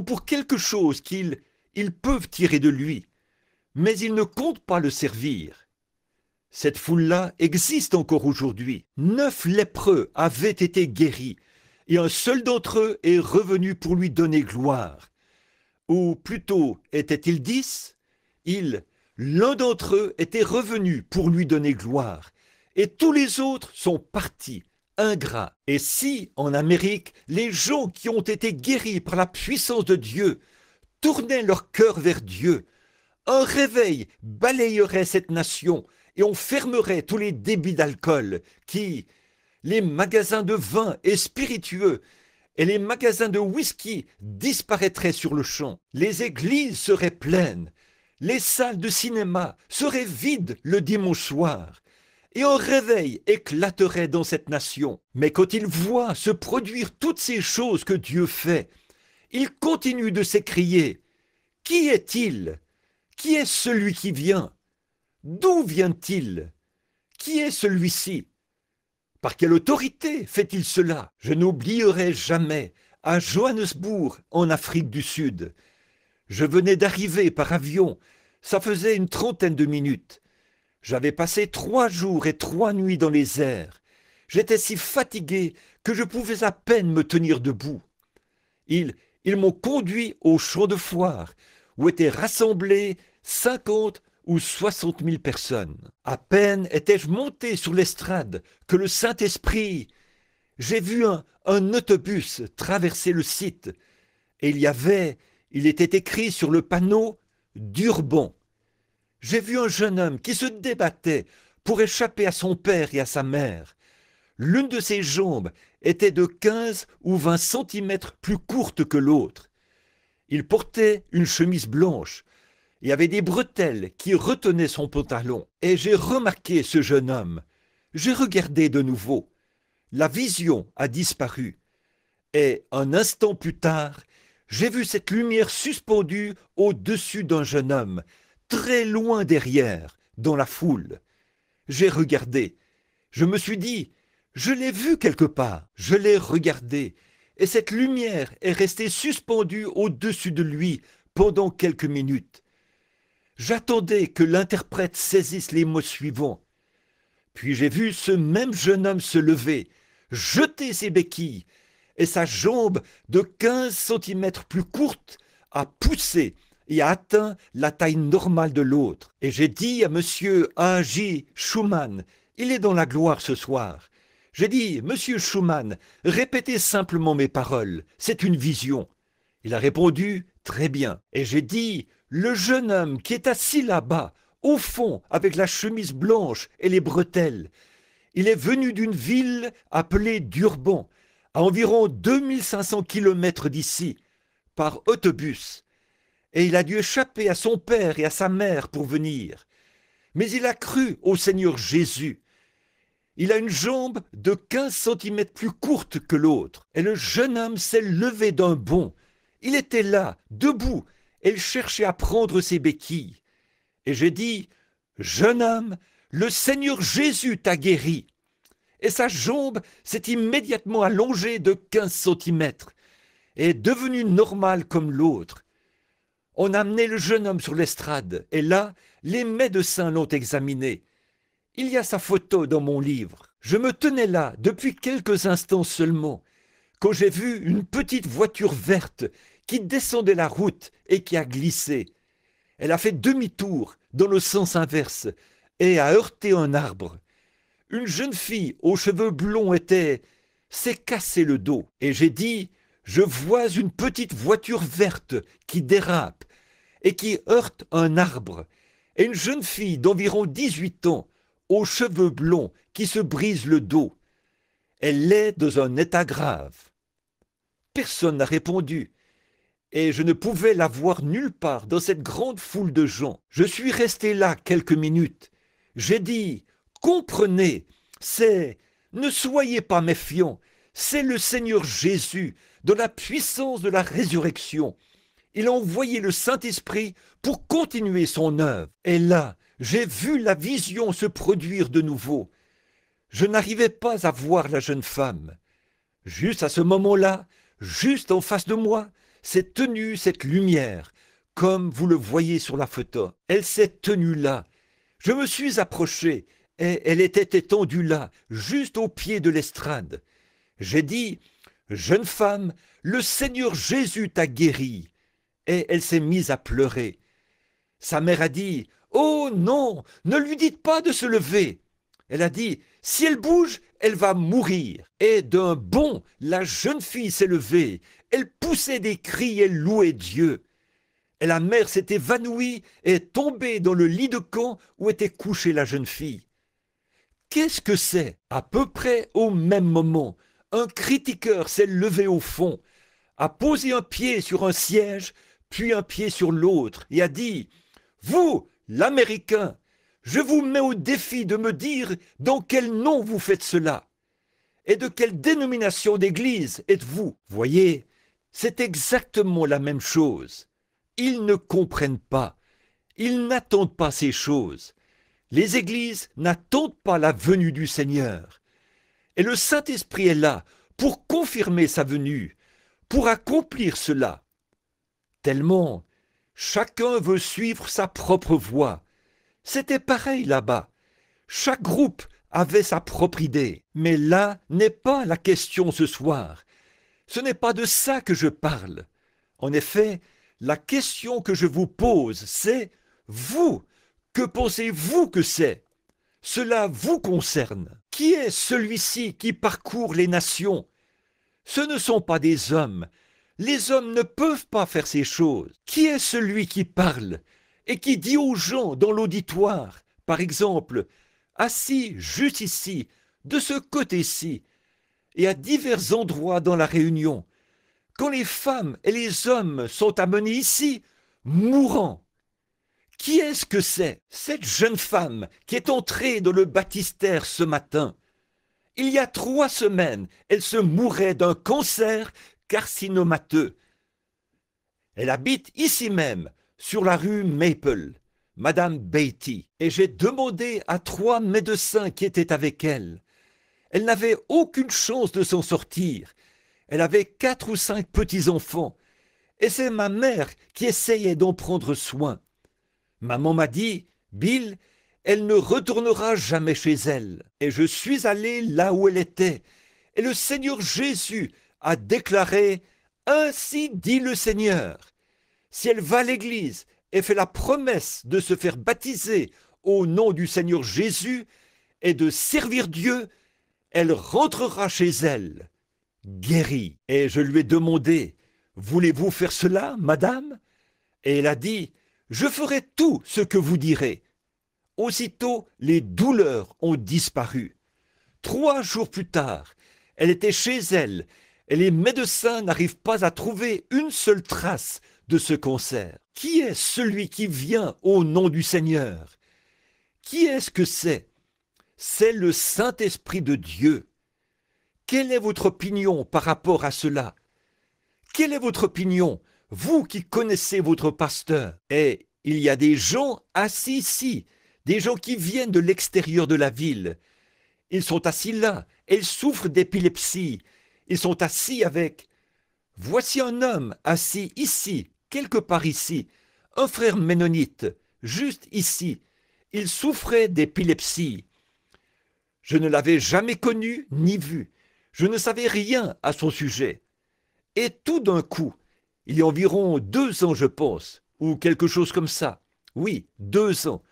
pour quelque chose qu'ils peuvent tirer de lui, mais ils ne comptent pas le servir. Cette foule-là existe encore aujourd'hui. 9 lépreux avaient été guéris, et un seul d'entre eux est revenu pour lui donner gloire. Ou plutôt, étaient-ils 10 ? L'un d'entre eux était revenu pour lui donner gloire, et tous les autres sont partis, ingrats. Et si, en Amérique, les gens qui ont été guéris par la puissance de Dieu tournaient leur cœur vers Dieu, un réveil balayerait cette nation et on fermerait tous les débits d'alcool les magasins de vin et spiritueux et les magasins de whisky disparaîtraient sur le champ. Les églises seraient pleines, les salles de cinéma seraient vides le dimanche soir, et un réveil éclaterait dans cette nation. Mais quand ils voient se produire toutes ces choses que Dieu fait, ils continuent de s'écrier « Qui est-il ? Qui est celui qui vient ? D'où vient-il ? Qui est celui-ci ? Par quelle autorité fait-il cela ? » Je n'oublierai jamais, à Johannesburg, en Afrique du Sud. Je venais d'arriver par avion, ça faisait une 30aine de minutes. J'avais passé 3 jours et 3 nuits dans les airs. J'étais si fatigué que je pouvais à peine me tenir debout. Ils m'ont conduit au champ de foire, où étaient rassemblées 50 ou 60 000 personnes. À peine étais-je monté sur l'estrade que le Saint-Esprit... J'ai vu un autobus traverser le site, et il était écrit sur le panneau « Durban ». J'ai vu un jeune homme qui se débattait pour échapper à son père et à sa mère. L'une de ses jambes était de 15 ou 20 centimètres plus courte que l'autre. Il portait une chemise blanche. Il y avait des bretelles qui retenaient son pantalon. Et j'ai remarqué ce jeune homme. J'ai regardé de nouveau. La vision a disparu. Et un instant plus tard, j'ai vu cette lumière suspendue au-dessus d'un jeune homme, très loin derrière, dans la foule. J'ai regardé. Je me suis dit, je l'ai vu quelque part. Je l'ai regardé. Et cette lumière est restée suspendue au-dessus de lui pendant quelques minutes. J'attendais que l'interprète saisisse les mots suivants. Puis j'ai vu ce même jeune homme se lever, jeter ses béquilles, et sa jambe de 15 centimètres plus courte a poussé et a atteint la taille normale de l'autre. Et j'ai dit à monsieur A.J. Schumann, il est dans la gloire ce soir. J'ai dit, monsieur Schumann, répétez simplement mes paroles, c'est une vision. Il a répondu, très bien. Et j'ai dit, le jeune homme qui est assis là-bas, au fond, avec la chemise blanche et les bretelles, il est venu d'une ville appelée Durban, à environ 2500 kilomètres d'ici, par autobus. Et il a dû échapper à son père et à sa mère pour venir. mais il a cru au Seigneur Jésus. Il a une jambe de 15 centimètres plus courte que l'autre. Et le jeune homme s'est levé d'un bond. Il était là, debout, et il cherchait à prendre ses béquilles. Et j'ai dit, « Jeune homme, le Seigneur Jésus t'a guéri. » Et sa jambe s'est immédiatement allongée de 15 centimètres et est devenue normale comme l'autre. On a amené le jeune homme sur l'estrade, et là, les médecins l'ont examiné. Il y a sa photo dans mon livre. Je me tenais là depuis quelques instants seulement, quand j'ai vu une petite voiture verte qui descendait la route et qui a glissé. Elle a fait demi-tour dans le sens inverse et a heurté un arbre. Une jeune fille aux cheveux blonds s'est cassé le dos. Et j'ai dit, je vois une petite voiture verte qui dérape et qui heurte un arbre. Et une jeune fille d'environ 18 ans aux cheveux blonds qui se brise le dos. Elle est dans un état grave. Personne n'a répondu, et je ne pouvais la voir nulle part dans cette grande foule de gens. Je suis resté là quelques minutes. J'ai dit, comprenez, ne soyez pas méfiants, c'est le Seigneur Jésus, dans la puissance de la résurrection. Il a envoyé le Saint-Esprit pour continuer son œuvre. Et là, j'ai vu la vision se produire de nouveau. Je n'arrivais pas à voir la jeune femme. Juste à ce moment-là, juste en face de moi, s'est tenue cette lumière, comme vous le voyez sur la photo. Elle s'est tenue là. Je me suis approché, et elle était étendue là, juste au pied de l'estrade. J'ai dit, « Jeune femme, le Seigneur Jésus t'a guérie. » Et elle s'est mise à pleurer. Sa mère a dit, « Oh non, ne lui dites pas de se lever. » Elle a dit, « Si elle bouge, elle va mourir. » Et d'un bond, la jeune fille s'est levée. Elle poussait des cris et louait Dieu. Et la mère s'est évanouie et est tombée dans le lit de camp où était couchée la jeune fille. Qu'est-ce que c'est? À peu près au même moment, un critiqueur s'est levé au fond, a posé un pied sur un siège, puis un pied sur l'autre, et a dit, « Vous, l'Américain, je vous mets au défi de me dire dans quel nom vous faites cela, et de quelle dénomination d'église êtes-vous. » Voyez, c'est exactement la même chose. Ils ne comprennent pas, ils n'attendent pas ces choses. Les églises n'attendent pas la venue du Seigneur. Et le Saint-Esprit est là pour confirmer sa venue, pour accomplir cela. Tellement, chacun veut suivre sa propre voie. C'était pareil là-bas. Chaque groupe avait sa propre idée. Mais là n'est pas la question ce soir. Ce n'est pas de ça que je parle. En effet, la question que je vous pose, c'est « Vous, que pensez-vous que c'est? Cela vous concerne. Qui est celui-ci qui parcourt les nations? Ce ne sont pas des hommes. Les hommes ne peuvent pas faire ces choses. Qui est celui qui parle et qui dit aux gens dans l'auditoire, par exemple, assis juste ici, de ce côté-ci, et à divers endroits dans la réunion, quand les femmes et les hommes sont amenés ici, mourants? Qui est-ce que c'est? Cette jeune femme qui est entrée dans le baptistère ce matin. Il y a 3 semaines, elle se mourait d'un cancer carcinomateux. Elle habite ici même, sur la rue Maple, Madame Beatty, et j'ai demandé à 3 médecins qui étaient avec elle. Elle n'avait aucune chance de s'en sortir. Elle avait 4 ou 5 petits-enfants, et c'est ma mère qui essayait d'en prendre soin. Maman m'a dit, « Bill, elle ne retournera jamais chez elle. » Et je suis allé là où elle était, et le Seigneur Jésus a déclaré, « Ainsi dit le Seigneur, si elle va à l'église et fait la promesse de se faire baptiser au nom du Seigneur Jésus et de servir Dieu, elle rentrera chez elle, guérie. » Et je lui ai demandé, « Voulez-vous faire cela, madame ?» Et elle a dit, « Je ferai tout ce que vous direz. » Aussitôt, les douleurs ont disparu. 3 jours plus tard, elle était chez elle et les médecins n'arrivent pas à trouver une seule trace de ce cancer. Qui est celui qui vient au nom du Seigneur? Qui est-ce que c'est? C'est le Saint-Esprit de Dieu. Quelle est votre opinion par rapport à cela? Quelle est votre opinion, vous qui connaissez votre pasteur? Et il y a des gens assis ici, des gens qui viennent de l'extérieur de la ville. Ils sont assis là, et ils souffrent d'épilepsie. Ils sont assis avec... Voici un homme assis ici, quelque part ici, un frère ménonite, juste ici. Il souffrait d'épilepsie. Je ne l'avais jamais connu ni vu. Je ne savais rien à son sujet. Et tout d'un coup, il y a environ 2 ans, je pense, ou quelque chose comme ça. Oui, 2 ans.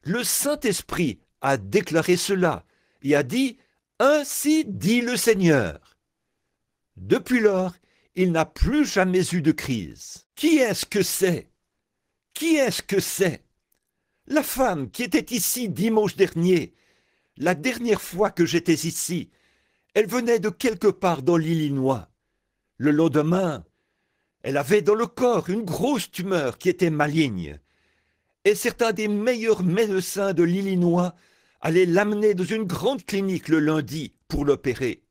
Le Saint-Esprit a déclaré cela et a dit « Ainsi dit le Seigneur ». Depuis lors, il n'a plus jamais eu de crise. Qui est-ce que c'est? Qui est-ce que c'est? La femme qui était ici dimanche dernier, la dernière fois que j'étais ici, elle venait de quelque part dans l'Illinois. Le lendemain, elle avait dans le corps une grosse tumeur qui était maligne. Et certains des meilleurs médecins de l'Illinois allaient l'amener dans une grande clinique le lundi pour l'opérer.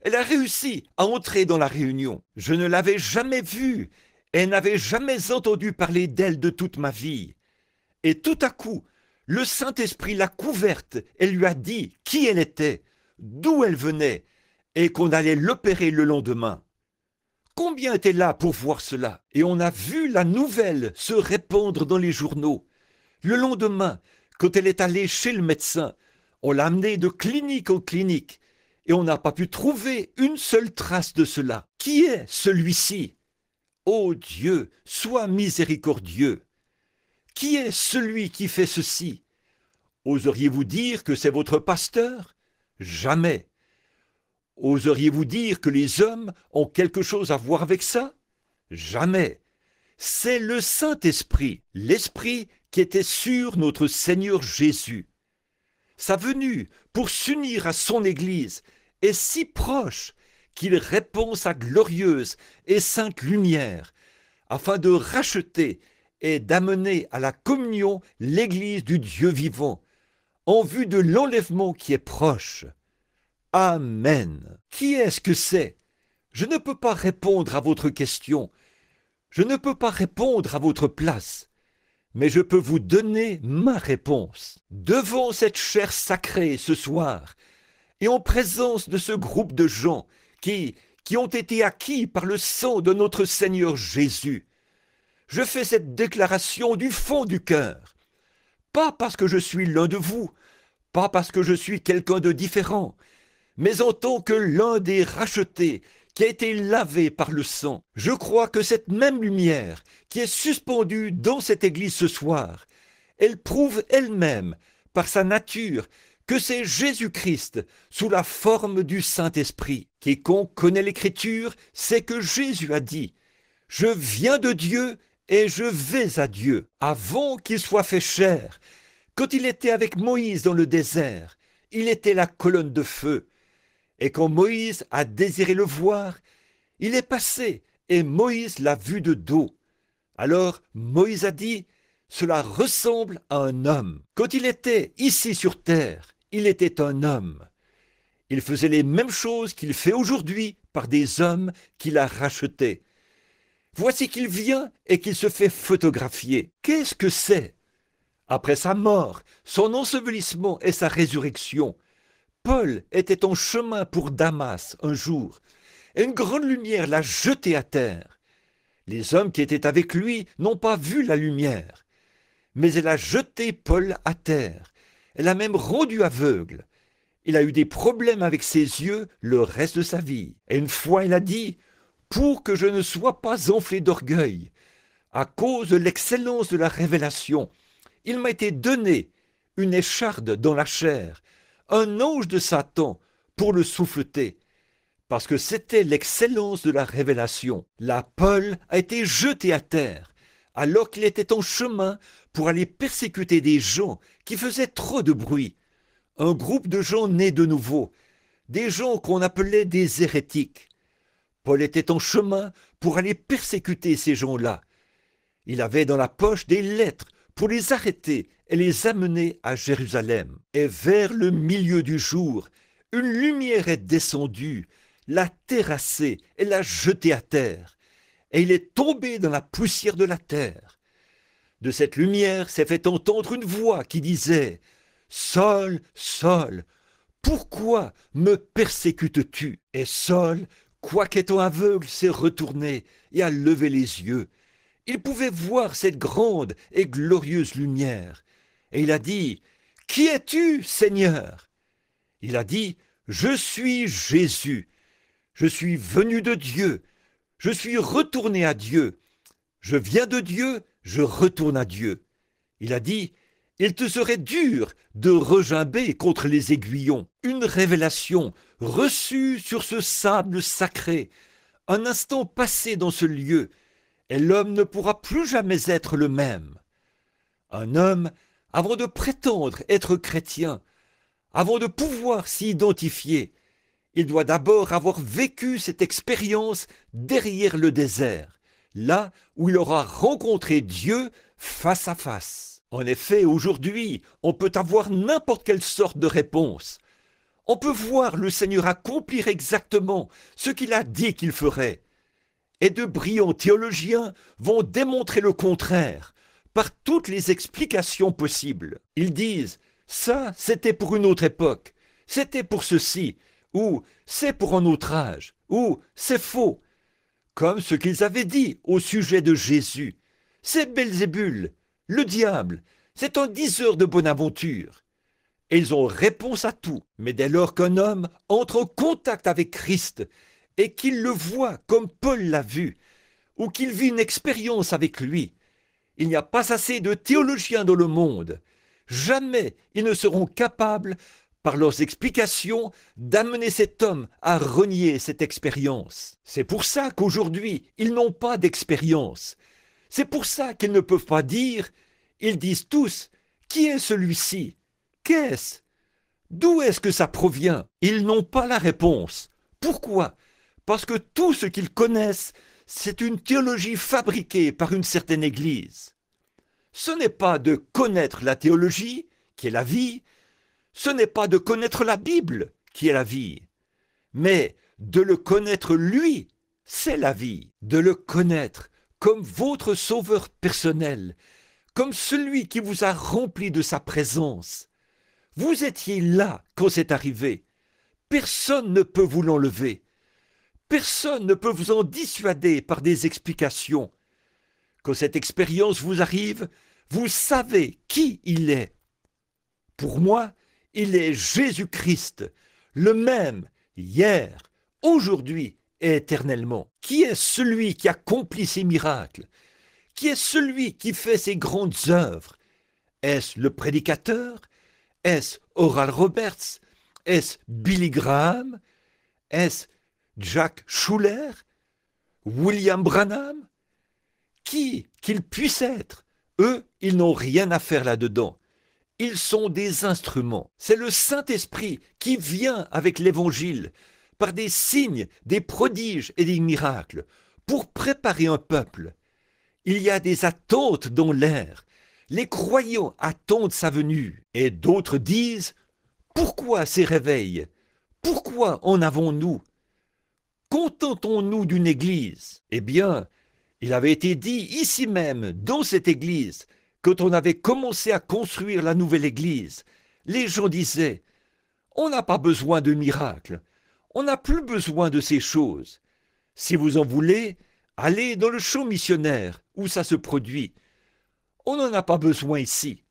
Elle a réussi à entrer dans la réunion. Je ne l'avais jamais vue et n'avais jamais entendu parler d'elle de toute ma vie. Et tout à coup, le Saint-Esprit l'a couverte et lui a dit qui elle était, d'où elle venait, et qu'on allait l'opérer le lendemain. Combien étaient là pour voir cela? Et on a vu la nouvelle se répandre dans les journaux. Le lendemain, quand elle est allée chez le médecin, on l'a amenée de clinique en clinique, et on n'a pas pu trouver une seule trace de cela. Qui est celui-ci? Ô Dieu, sois miséricordieux. Qui est celui qui fait ceci? Oseriez-vous dire que c'est votre pasteur? Jamais. Oseriez-vous dire que les hommes ont quelque chose à voir avec ça? Jamais. C'est le Saint-Esprit, l'Esprit qui était sur notre Seigneur Jésus. Sa venue pour s'unir à son Église est si proche qu'il répand sa glorieuse et sainte lumière afin de racheter et d'amener à la communion l'Église du Dieu vivant en vue de l'enlèvement qui est proche. Amen. Qui est-ce que c'est? Je ne peux pas répondre à votre question. Je ne peux pas répondre à votre place. Mais je peux vous donner ma réponse. Devant cette chair sacrée ce soir, et en présence de ce groupe de gens qui ont été acquis par le sang de notre Seigneur Jésus, je fais cette déclaration du fond du cœur. Pas parce que je suis l'un de vous, pas parce que je suis quelqu'un de différent, mais en tant que l'un des rachetés qui a été lavé par le sang. Je crois que cette même lumière qui est suspendue dans cette église ce soir, elle prouve elle-même, par sa nature, que c'est Jésus-Christ sous la forme du Saint-Esprit. Quiconque connaît l'Écriture sait que Jésus a dit « Je viens de Dieu et je vais à Dieu ». Avant qu'il soit fait chair, quand il était avec Moïse dans le désert, il était la colonne de feu. Et quand Moïse a désiré le voir, il est passé et Moïse l'a vu de dos. Alors Moïse a dit, cela ressemble à un homme. Quand il était ici sur terre, il était un homme. Il faisait les mêmes choses qu'il fait aujourd'hui par des hommes qu'il a rachetés. Voici qu'il vient et qu'il se fait photographier. Qu'est-ce que c'est? Après sa mort, son ensevelissement et sa résurrection, Paul était en chemin pour Damas un jour, et une grande lumière l'a jeté à terre. Les hommes qui étaient avec lui n'ont pas vu la lumière, mais elle a jeté Paul à terre. Elle l'a même rendu aveugle. Il a eu des problèmes avec ses yeux le reste de sa vie. Et une fois, il a dit, « Pour que je ne sois pas enflé d'orgueil, à cause de l'excellence de la révélation, il m'a été donné une écharde dans la chair, un ange de Satan pour le souffleter, parce que c'était l'excellence de la révélation. Là, Paul a été jeté à terre, alors qu'il était en chemin pour aller persécuter des gens qui faisaient trop de bruit. Un groupe de gens nés de nouveau, des gens qu'on appelait des hérétiques. Paul était en chemin pour aller persécuter ces gens-là. Il avait dans la poche des lettres pour les arrêter et les amener à Jérusalem. Et vers le milieu du jour, une lumière est descendue, l'a terrassé et l'a jeté à terre, et il est tombé dans la poussière de la terre. De cette lumière s'est fait entendre une voix qui disait « Saul, Saul, pourquoi me persécutes-tu » Et Saul, quoiqu'étant aveugle, s'est retourné et a levé les yeux. Il pouvait voir cette grande et glorieuse lumière. Et il a dit « Qui es-tu, Seigneur ?» Il a dit « Je suis Jésus. Je suis venu de Dieu. Je suis retourné à Dieu. Je viens de Dieu, je retourne à Dieu. » Il a dit « Il te serait dur de regimber contre les aiguillons. » Une révélation reçue sur ce sable sacré, un instant passé dans ce lieu, et l'homme ne pourra plus jamais être le même. Un homme, avant de prétendre être chrétien, avant de pouvoir s'y identifier, il doit d'abord avoir vécu cette expérience derrière le désert, là où il aura rencontré Dieu face à face. En effet, aujourd'hui, on peut avoir n'importe quelle sorte de réponse. On peut voir le Seigneur accomplir exactement ce qu'il a dit qu'il ferait. Et de brillants théologiens vont démontrer le contraire par toutes les explications possibles. Ils disent « ça, c'était pour une autre époque, c'était pour ceci », ou « c'est pour un autre âge », ou « c'est faux », comme ce qu'ils avaient dit au sujet de Jésus. C'est Belzébul, le diable, c'est un diseur de bonne aventure. Et ils ont réponse à tout, mais dès lors qu'un homme entre en contact avec Christ et qu'il le voit comme Paul l'a vu, ou qu'il vit une expérience avec lui, il n'y a pas assez de théologiens dans le monde. Jamais ils ne seront capables, par leurs explications, d'amener cet homme à renier cette expérience. C'est pour ça qu'aujourd'hui, ils n'ont pas d'expérience. C'est pour ça qu'ils ne peuvent pas dire, ils disent tous, qui est celui-ci? Qu'est-ce? D'où est-ce que ça provient? Ils n'ont pas la réponse. Pourquoi? Parce que tout ce qu'ils connaissent, c'est une théologie fabriquée par une certaine Église. Ce n'est pas de connaître la théologie, qui est la vie, ce n'est pas de connaître la Bible, qui est la vie, mais de le connaître lui, c'est la vie. De le connaître comme votre sauveur personnel, comme celui qui vous a rempli de sa présence. Vous étiez là quand c'est arrivé. Personne ne peut vous l'enlever. Personne ne peut vous en dissuader par des explications. Quand cette expérience vous arrive, vous savez qui il est. Pour moi, il est Jésus-Christ, le même hier, aujourd'hui et éternellement. Qui est celui qui accomplit ces miracles? Qui est celui qui fait ces grandes œuvres? Est-ce le prédicateur? Est-ce Oral Roberts? Est-ce Billy Graham? Est-ce Jack Schuller? William Branham? Qui qu'il puisse être, eux, ils n'ont rien à faire là-dedans. Ils sont des instruments. C'est le Saint-Esprit qui vient avec l'Évangile par des signes, des prodiges et des miracles pour préparer un peuple. Il y a des attentes dans l'air. Les croyants attendent sa venue. Et d'autres disent « Pourquoi ces réveils? Pourquoi en avons-nous? Contentons-nous d'une église ?» Eh bien, il avait été dit ici même, dans cette église, quand on avait commencé à construire la nouvelle église, les gens disaient « On n'a pas besoin de miracles, on n'a plus besoin de ces choses. Si vous en voulez, allez dans le champ missionnaire où ça se produit. On n'en a pas besoin ici. »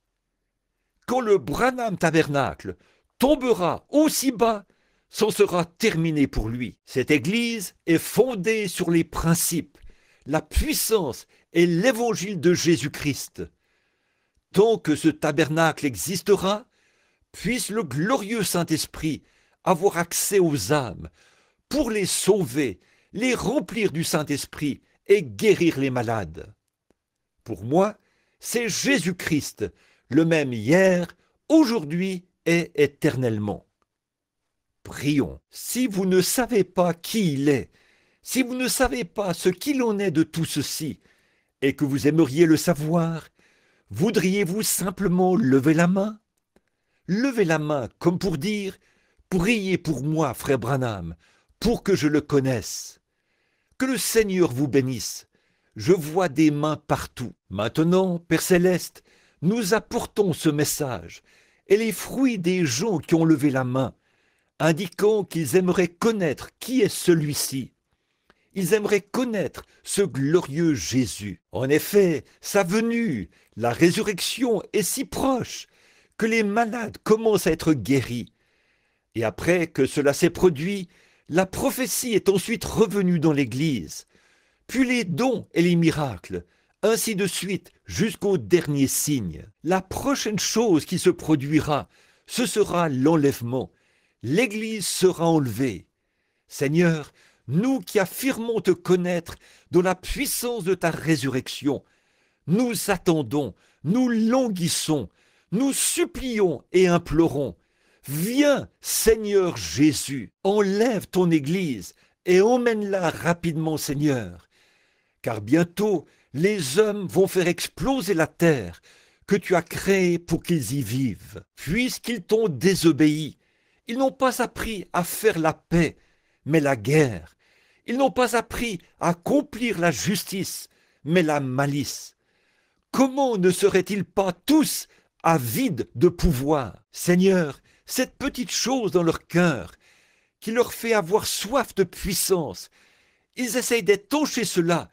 Quand le Branham Tabernacle tombera aussi bas, c'en sera terminé pour lui. Cette église est fondée sur les principes, la puissance et l'évangile de Jésus-Christ. Tant que ce tabernacle existera, puisse le glorieux Saint-Esprit avoir accès aux âmes pour les sauver, les remplir du Saint-Esprit et guérir les malades. Pour moi, c'est Jésus-Christ, le même hier, aujourd'hui et éternellement. Prions. Si vous ne savez pas qui il est, si vous ne savez pas ce qu'il en est de tout ceci, et que vous aimeriez le savoir, Voudriez-vous simplement lever la main? Levez la main comme pour dire « Priez pour moi, frère Branham, pour que je le connaisse. » Que le Seigneur vous bénisse. Je vois des mains partout. Maintenant, Père Céleste, nous apportons ce message et les fruits des gens qui ont levé la main, indiquant qu'ils aimeraient connaître qui est celui-ci. Ils aimeraient connaître ce glorieux Jésus. En effet, sa venue, la résurrection est si proche que les malades commencent à être guéris. Et après que cela s'est produit, la prophétie est ensuite revenue dans l'Église, puis les dons et les miracles, ainsi de suite jusqu'au dernier signe. La prochaine chose qui se produira, ce sera l'enlèvement. L'Église sera enlevée. Seigneur, nous qui affirmons te connaître dans la puissance de ta résurrection, nous attendons, nous languissons, nous supplions et implorons. Viens, Seigneur Jésus, enlève ton Église et emmène-la rapidement, Seigneur. Car bientôt, les hommes vont faire exploser la terre que tu as créée pour qu'ils y vivent. Puisqu'ils t'ont désobéi, ils n'ont pas appris à faire la paix, mais la guerre. Ils n'ont pas appris à accomplir la justice, mais la malice. Comment ne seraient-ils pas tous avides de pouvoir? Seigneur, cette petite chose dans leur cœur qui leur fait avoir soif de puissance, ils essayent d'étancher cela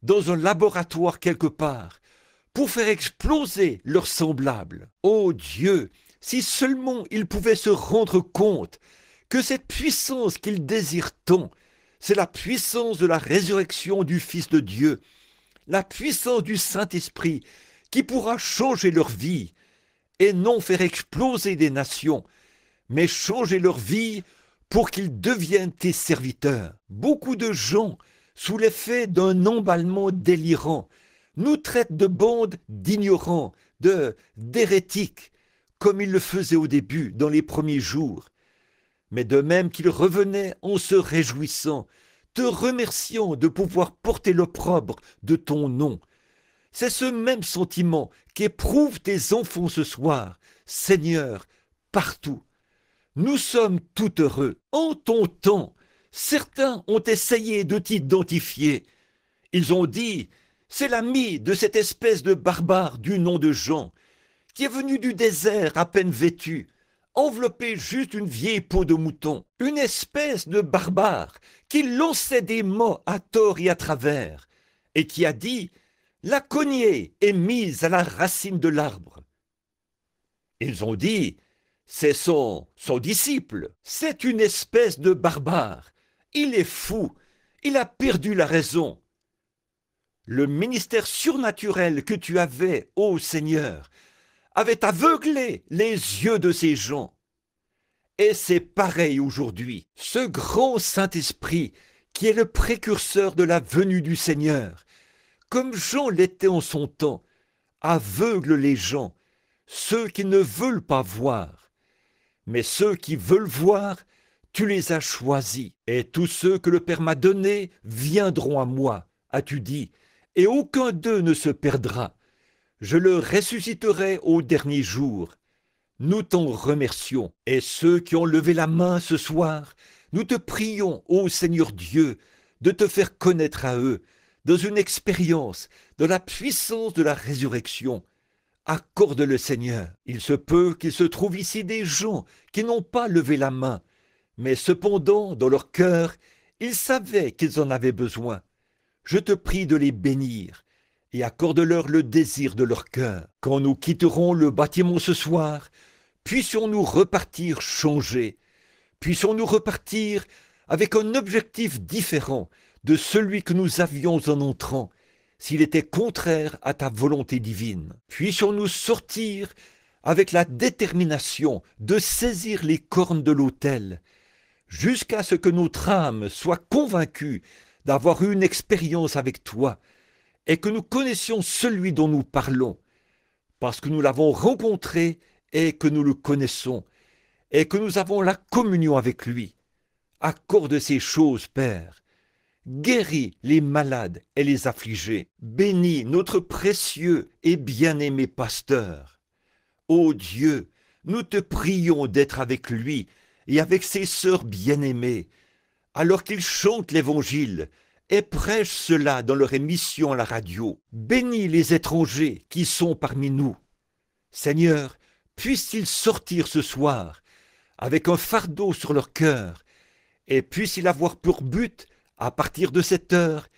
dans un laboratoire quelque part pour faire exploser leurs semblables. Ô Dieu, si seulement ils pouvaient se rendre compte que cette puissance qu'ils désirent tant, c'est la puissance de la résurrection du Fils de Dieu, la puissance du Saint-Esprit qui pourra changer leur vie et non faire exploser des nations, mais changer leur vie pour qu'ils deviennent tes serviteurs. Beaucoup de gens, sous l'effet d'un emballement délirant, nous traitent de bandes d'ignorants, d'hérétiques, comme ils le faisaient au début, dans les premiers jours. Mais de même qu'ils revenaient en se réjouissant, te remerciant de pouvoir porter l'opprobre de ton nom. C'est ce même sentiment qu'éprouvent tes enfants ce soir, Seigneur, partout. Nous sommes tout heureux. En ton temps, certains ont essayé de t'identifier. Ils ont dit, c'est l'ami de cette espèce de barbare du nom de Jean, qui est venu du désert à peine vêtu, enveloppé juste d'une vieille peau de mouton. Une espèce de barbare qui lançait des mots à tort et à travers, et qui a dit, la cognée est mise à la racine de l'arbre. Ils ont dit, c'est son disciple, c'est une espèce de barbare, il est fou, il a perdu la raison. Le ministère surnaturel que tu avais, ô Seigneur, avait aveuglé les yeux de ces gens. Et c'est pareil aujourd'hui. Ce grand Saint-Esprit, qui est le précurseur de la venue du Seigneur, comme Jean l'était en son temps, aveugle les gens, ceux qui ne veulent pas voir. Mais ceux qui veulent voir, tu les as choisis. Et tous ceux que le Père m'a donnés viendront à moi, as-tu dit, et aucun d'eux ne se perdra. Je le ressusciterai au dernier jour. Nous t'en remercions. Et ceux qui ont levé la main ce soir, nous te prions, ô Seigneur Dieu, de te faire connaître à eux, dans une expérience de la puissance de la résurrection. Accorde-le, Seigneur. Il se peut qu'il se trouve ici des gens qui n'ont pas levé la main, mais cependant, dans leur cœur, ils savaient qu'ils en avaient besoin. Je te prie de les bénir et accorde-leur le désir de leur cœur. Quand nous quitterons le bâtiment ce soir, puissions-nous repartir changés, puissions-nous repartir avec un objectif différent de celui que nous avions en entrant, s'il était contraire à ta volonté divine. Puissions-nous sortir avec la détermination de saisir les cornes de l'autel, jusqu'à ce que notre âme soit convaincue d'avoir eu une expérience avec toi, et que nous connaissions celui dont nous parlons, parce que nous l'avons rencontré et que nous le connaissons, et que nous avons la communion avec lui. Accorde ces choses, Père, Guéris les malades et les affligés. Bénis notre précieux et bien-aimé pasteur. Ô Dieu, nous te prions d'être avec lui et avec ses sœurs bien-aimées, alors qu'ils chantent l'Évangile et prêchent cela dans leur émission à la radio. Bénis les étrangers qui sont parmi nous. Seigneur, puissent-ils sortir ce soir avec un fardeau sur leur cœur, et puissent-ils avoir pour but, à partir de cette heure,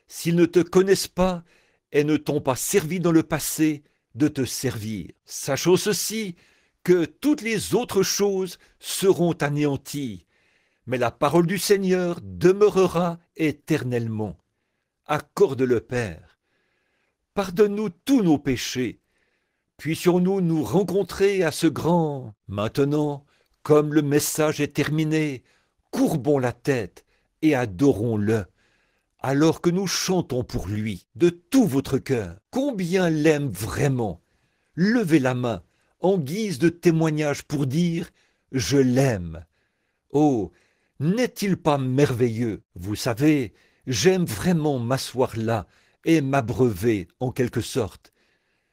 s'ils ne te connaissent pas et ne t'ont pas servi dans le passé, de te servir. Sachons ceci, que toutes les autres choses seront anéanties, mais la parole du Seigneur demeurera éternellement. Accorde-le, Père. Pardonne-nous tous nos péchés. Puissions-nous nous rencontrer à ce grand. Maintenant, comme le message est terminé, courbons la tête et adorons-le, alors que nous chantons pour lui de tout votre cœur. Combien l'aime vraiment? Levez la main en guise de témoignage pour dire « Je l'aime ». Oh, n'est-il pas merveilleux? Vous savez, j'aime vraiment m'asseoir là et m'abreuver en quelque sorte.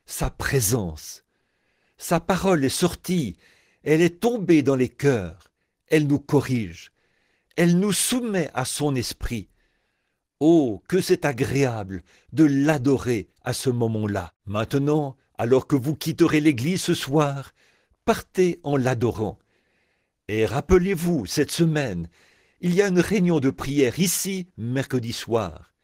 Sa présence, sa parole est sortie, elle est tombée dans les cœurs, elle nous corrige, elle nous soumet à son esprit. Oh, que c'est agréable de l'adorer à ce moment-là. Maintenant, alors que vous quitterez l'église ce soir, partez en l'adorant. Et rappelez-vous, cette semaine, il y a une réunion de prière ici, mercredi soir.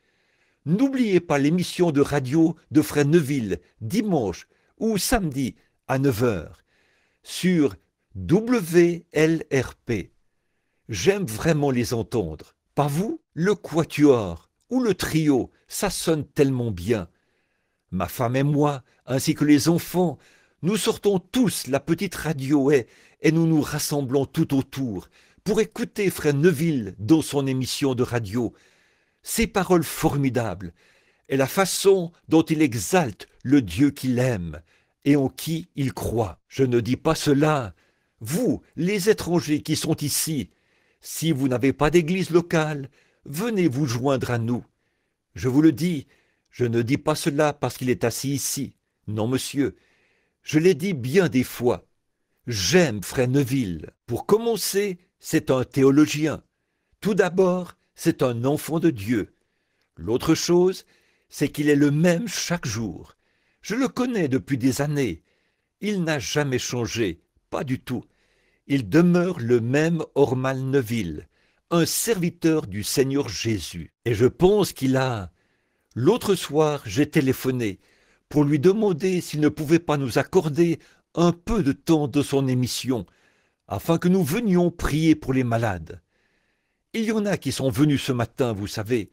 N'oubliez pas l'émission de radio de Frère Neuville, dimanche ou samedi à 9 heures, sur WLRP. J'aime vraiment les entendre. Pas vous? Le quatuor ou le trio, ça sonne tellement bien. Ma femme et moi, ainsi que les enfants, nous sortons tous la petite radio et nous nous rassemblons tout autour pour écouter Frère Neuville dans son émission de radio. Ses paroles formidables et la façon dont il exalte le Dieu qu'il aime et en qui il croit. Je ne dis pas cela, vous, les étrangers qui sont ici, si vous n'avez pas d'église locale, venez vous joindre à nous. Je vous le dis, je ne dis pas cela parce qu'il est assis ici. Non, monsieur, je l'ai dit bien des fois. J'aime Frère Neuville. Pour commencer, c'est un théologien. Tout d'abord, c'est un enfant de Dieu. L'autre chose, c'est qu'il est le même chaque jour. Je le connais depuis des années. Il n'a jamais changé, pas du tout. Il demeure le même Ormal Neuville, un serviteur du Seigneur Jésus. Et je pense qu'il a... L'autre soir, j'ai téléphoné pour lui demander s'il ne pouvait pas nous accorder un peu de temps de son émission, afin que nous venions prier pour les malades. Il y en a qui sont venus ce matin, vous savez,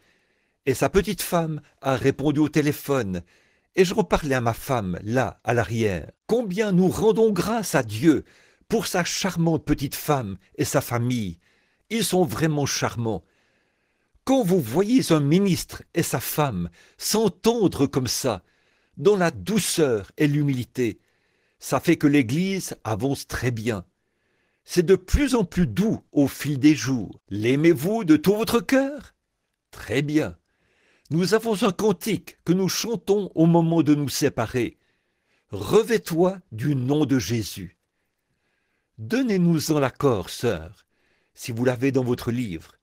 et sa petite femme a répondu au téléphone, et je reparlais à ma femme, là, à l'arrière. Combien nous rendons grâce à Dieu pour sa charmante petite femme et sa famille. Ils sont vraiment charmants. Quand vous voyez un ministre et sa femme s'entendre comme ça, dans la douceur et l'humilité, ça fait que l'Église avance très bien. C'est de plus en plus doux au fil des jours. L'aimez-vous de tout votre cœur? Très bien. Nous avons un cantique que nous chantons au moment de nous séparer. Revêt-toi du nom de Jésus. Donnez-nous-en l'accord, sœur, si vous l'avez dans votre livre,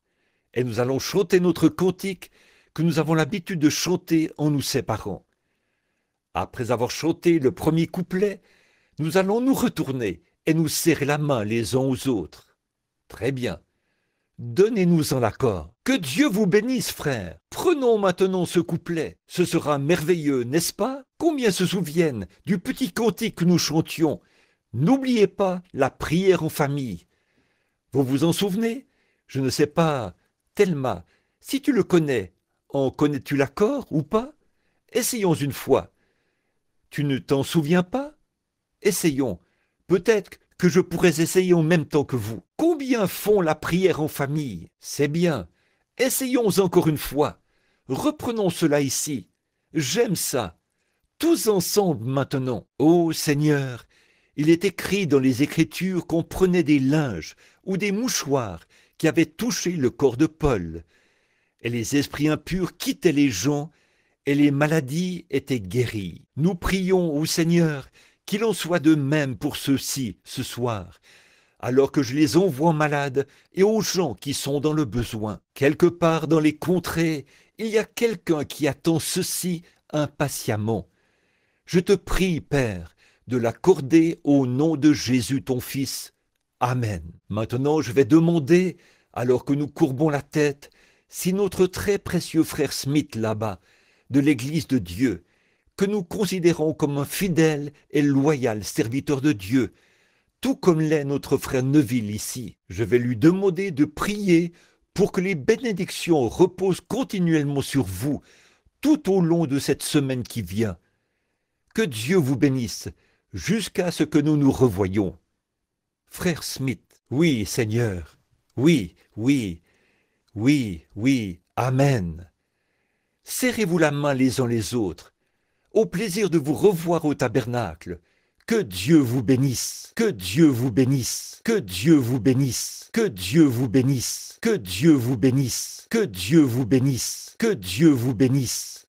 et nous allons chanter notre cantique que nous avons l'habitude de chanter en nous séparant. Après avoir chanté le premier couplet, nous allons nous retourner et nous serrer la main les uns aux autres. Très bien. Donnez-nous-en l'accord. Que Dieu vous bénisse, frère. Prenons maintenant ce couplet. Ce sera merveilleux, n'est-ce pas? Combien se souviennent du petit cantique que nous chantions? N'oubliez pas la prière en famille. Vous vous en souvenez? Je ne sais pas, Thelma, si tu le connais, en connais-tu l'accord ou pas? Essayons une fois. Tu ne t'en souviens pas? Essayons. Peut-être que je pourrais essayer en même temps que vous. Combien font la prière en famille? C'est bien. Essayons encore une fois. Reprenons cela ici. J'aime ça. Tous ensemble maintenant. Ô Seigneur, il est écrit dans les Écritures qu'on prenait des linges ou des mouchoirs qui avaient touché le corps de Paul. et les esprits impurs quittaient les gens, et les maladies étaient guéries. Nous prions au Seigneur qu'il en soit de même pour ceux-ci ce soir, alors que je les envoie malades et aux gens qui sont dans le besoin. Quelque part dans les contrées, il y a quelqu'un qui attend ceci impatiemment. Je te prie, Père, de l'accorder au nom de Jésus ton Fils. Amen. Maintenant, je vais demander, alors que nous courbons la tête, si notre très précieux frère Smith là-bas, de l'Église de Dieu, que nous considérons comme un fidèle et loyal serviteur de Dieu, tout comme l'est notre frère Neville ici, je vais lui demander de prier pour que les bénédictions reposent continuellement sur vous tout au long de cette semaine qui vient. Que Dieu vous bénisse jusqu'à ce que nous nous revoyions. Frère Smith, oui, Seigneur, oui, oui, oui, oui, Amen. Serrez-vous la main les uns les autres. Au plaisir de vous revoir au tabernacle. Que Dieu vous bénisse, que Dieu vous bénisse, que Dieu vous bénisse, que Dieu vous bénisse, que Dieu vous bénisse, que Dieu vous bénisse, que Dieu vous bénisse, que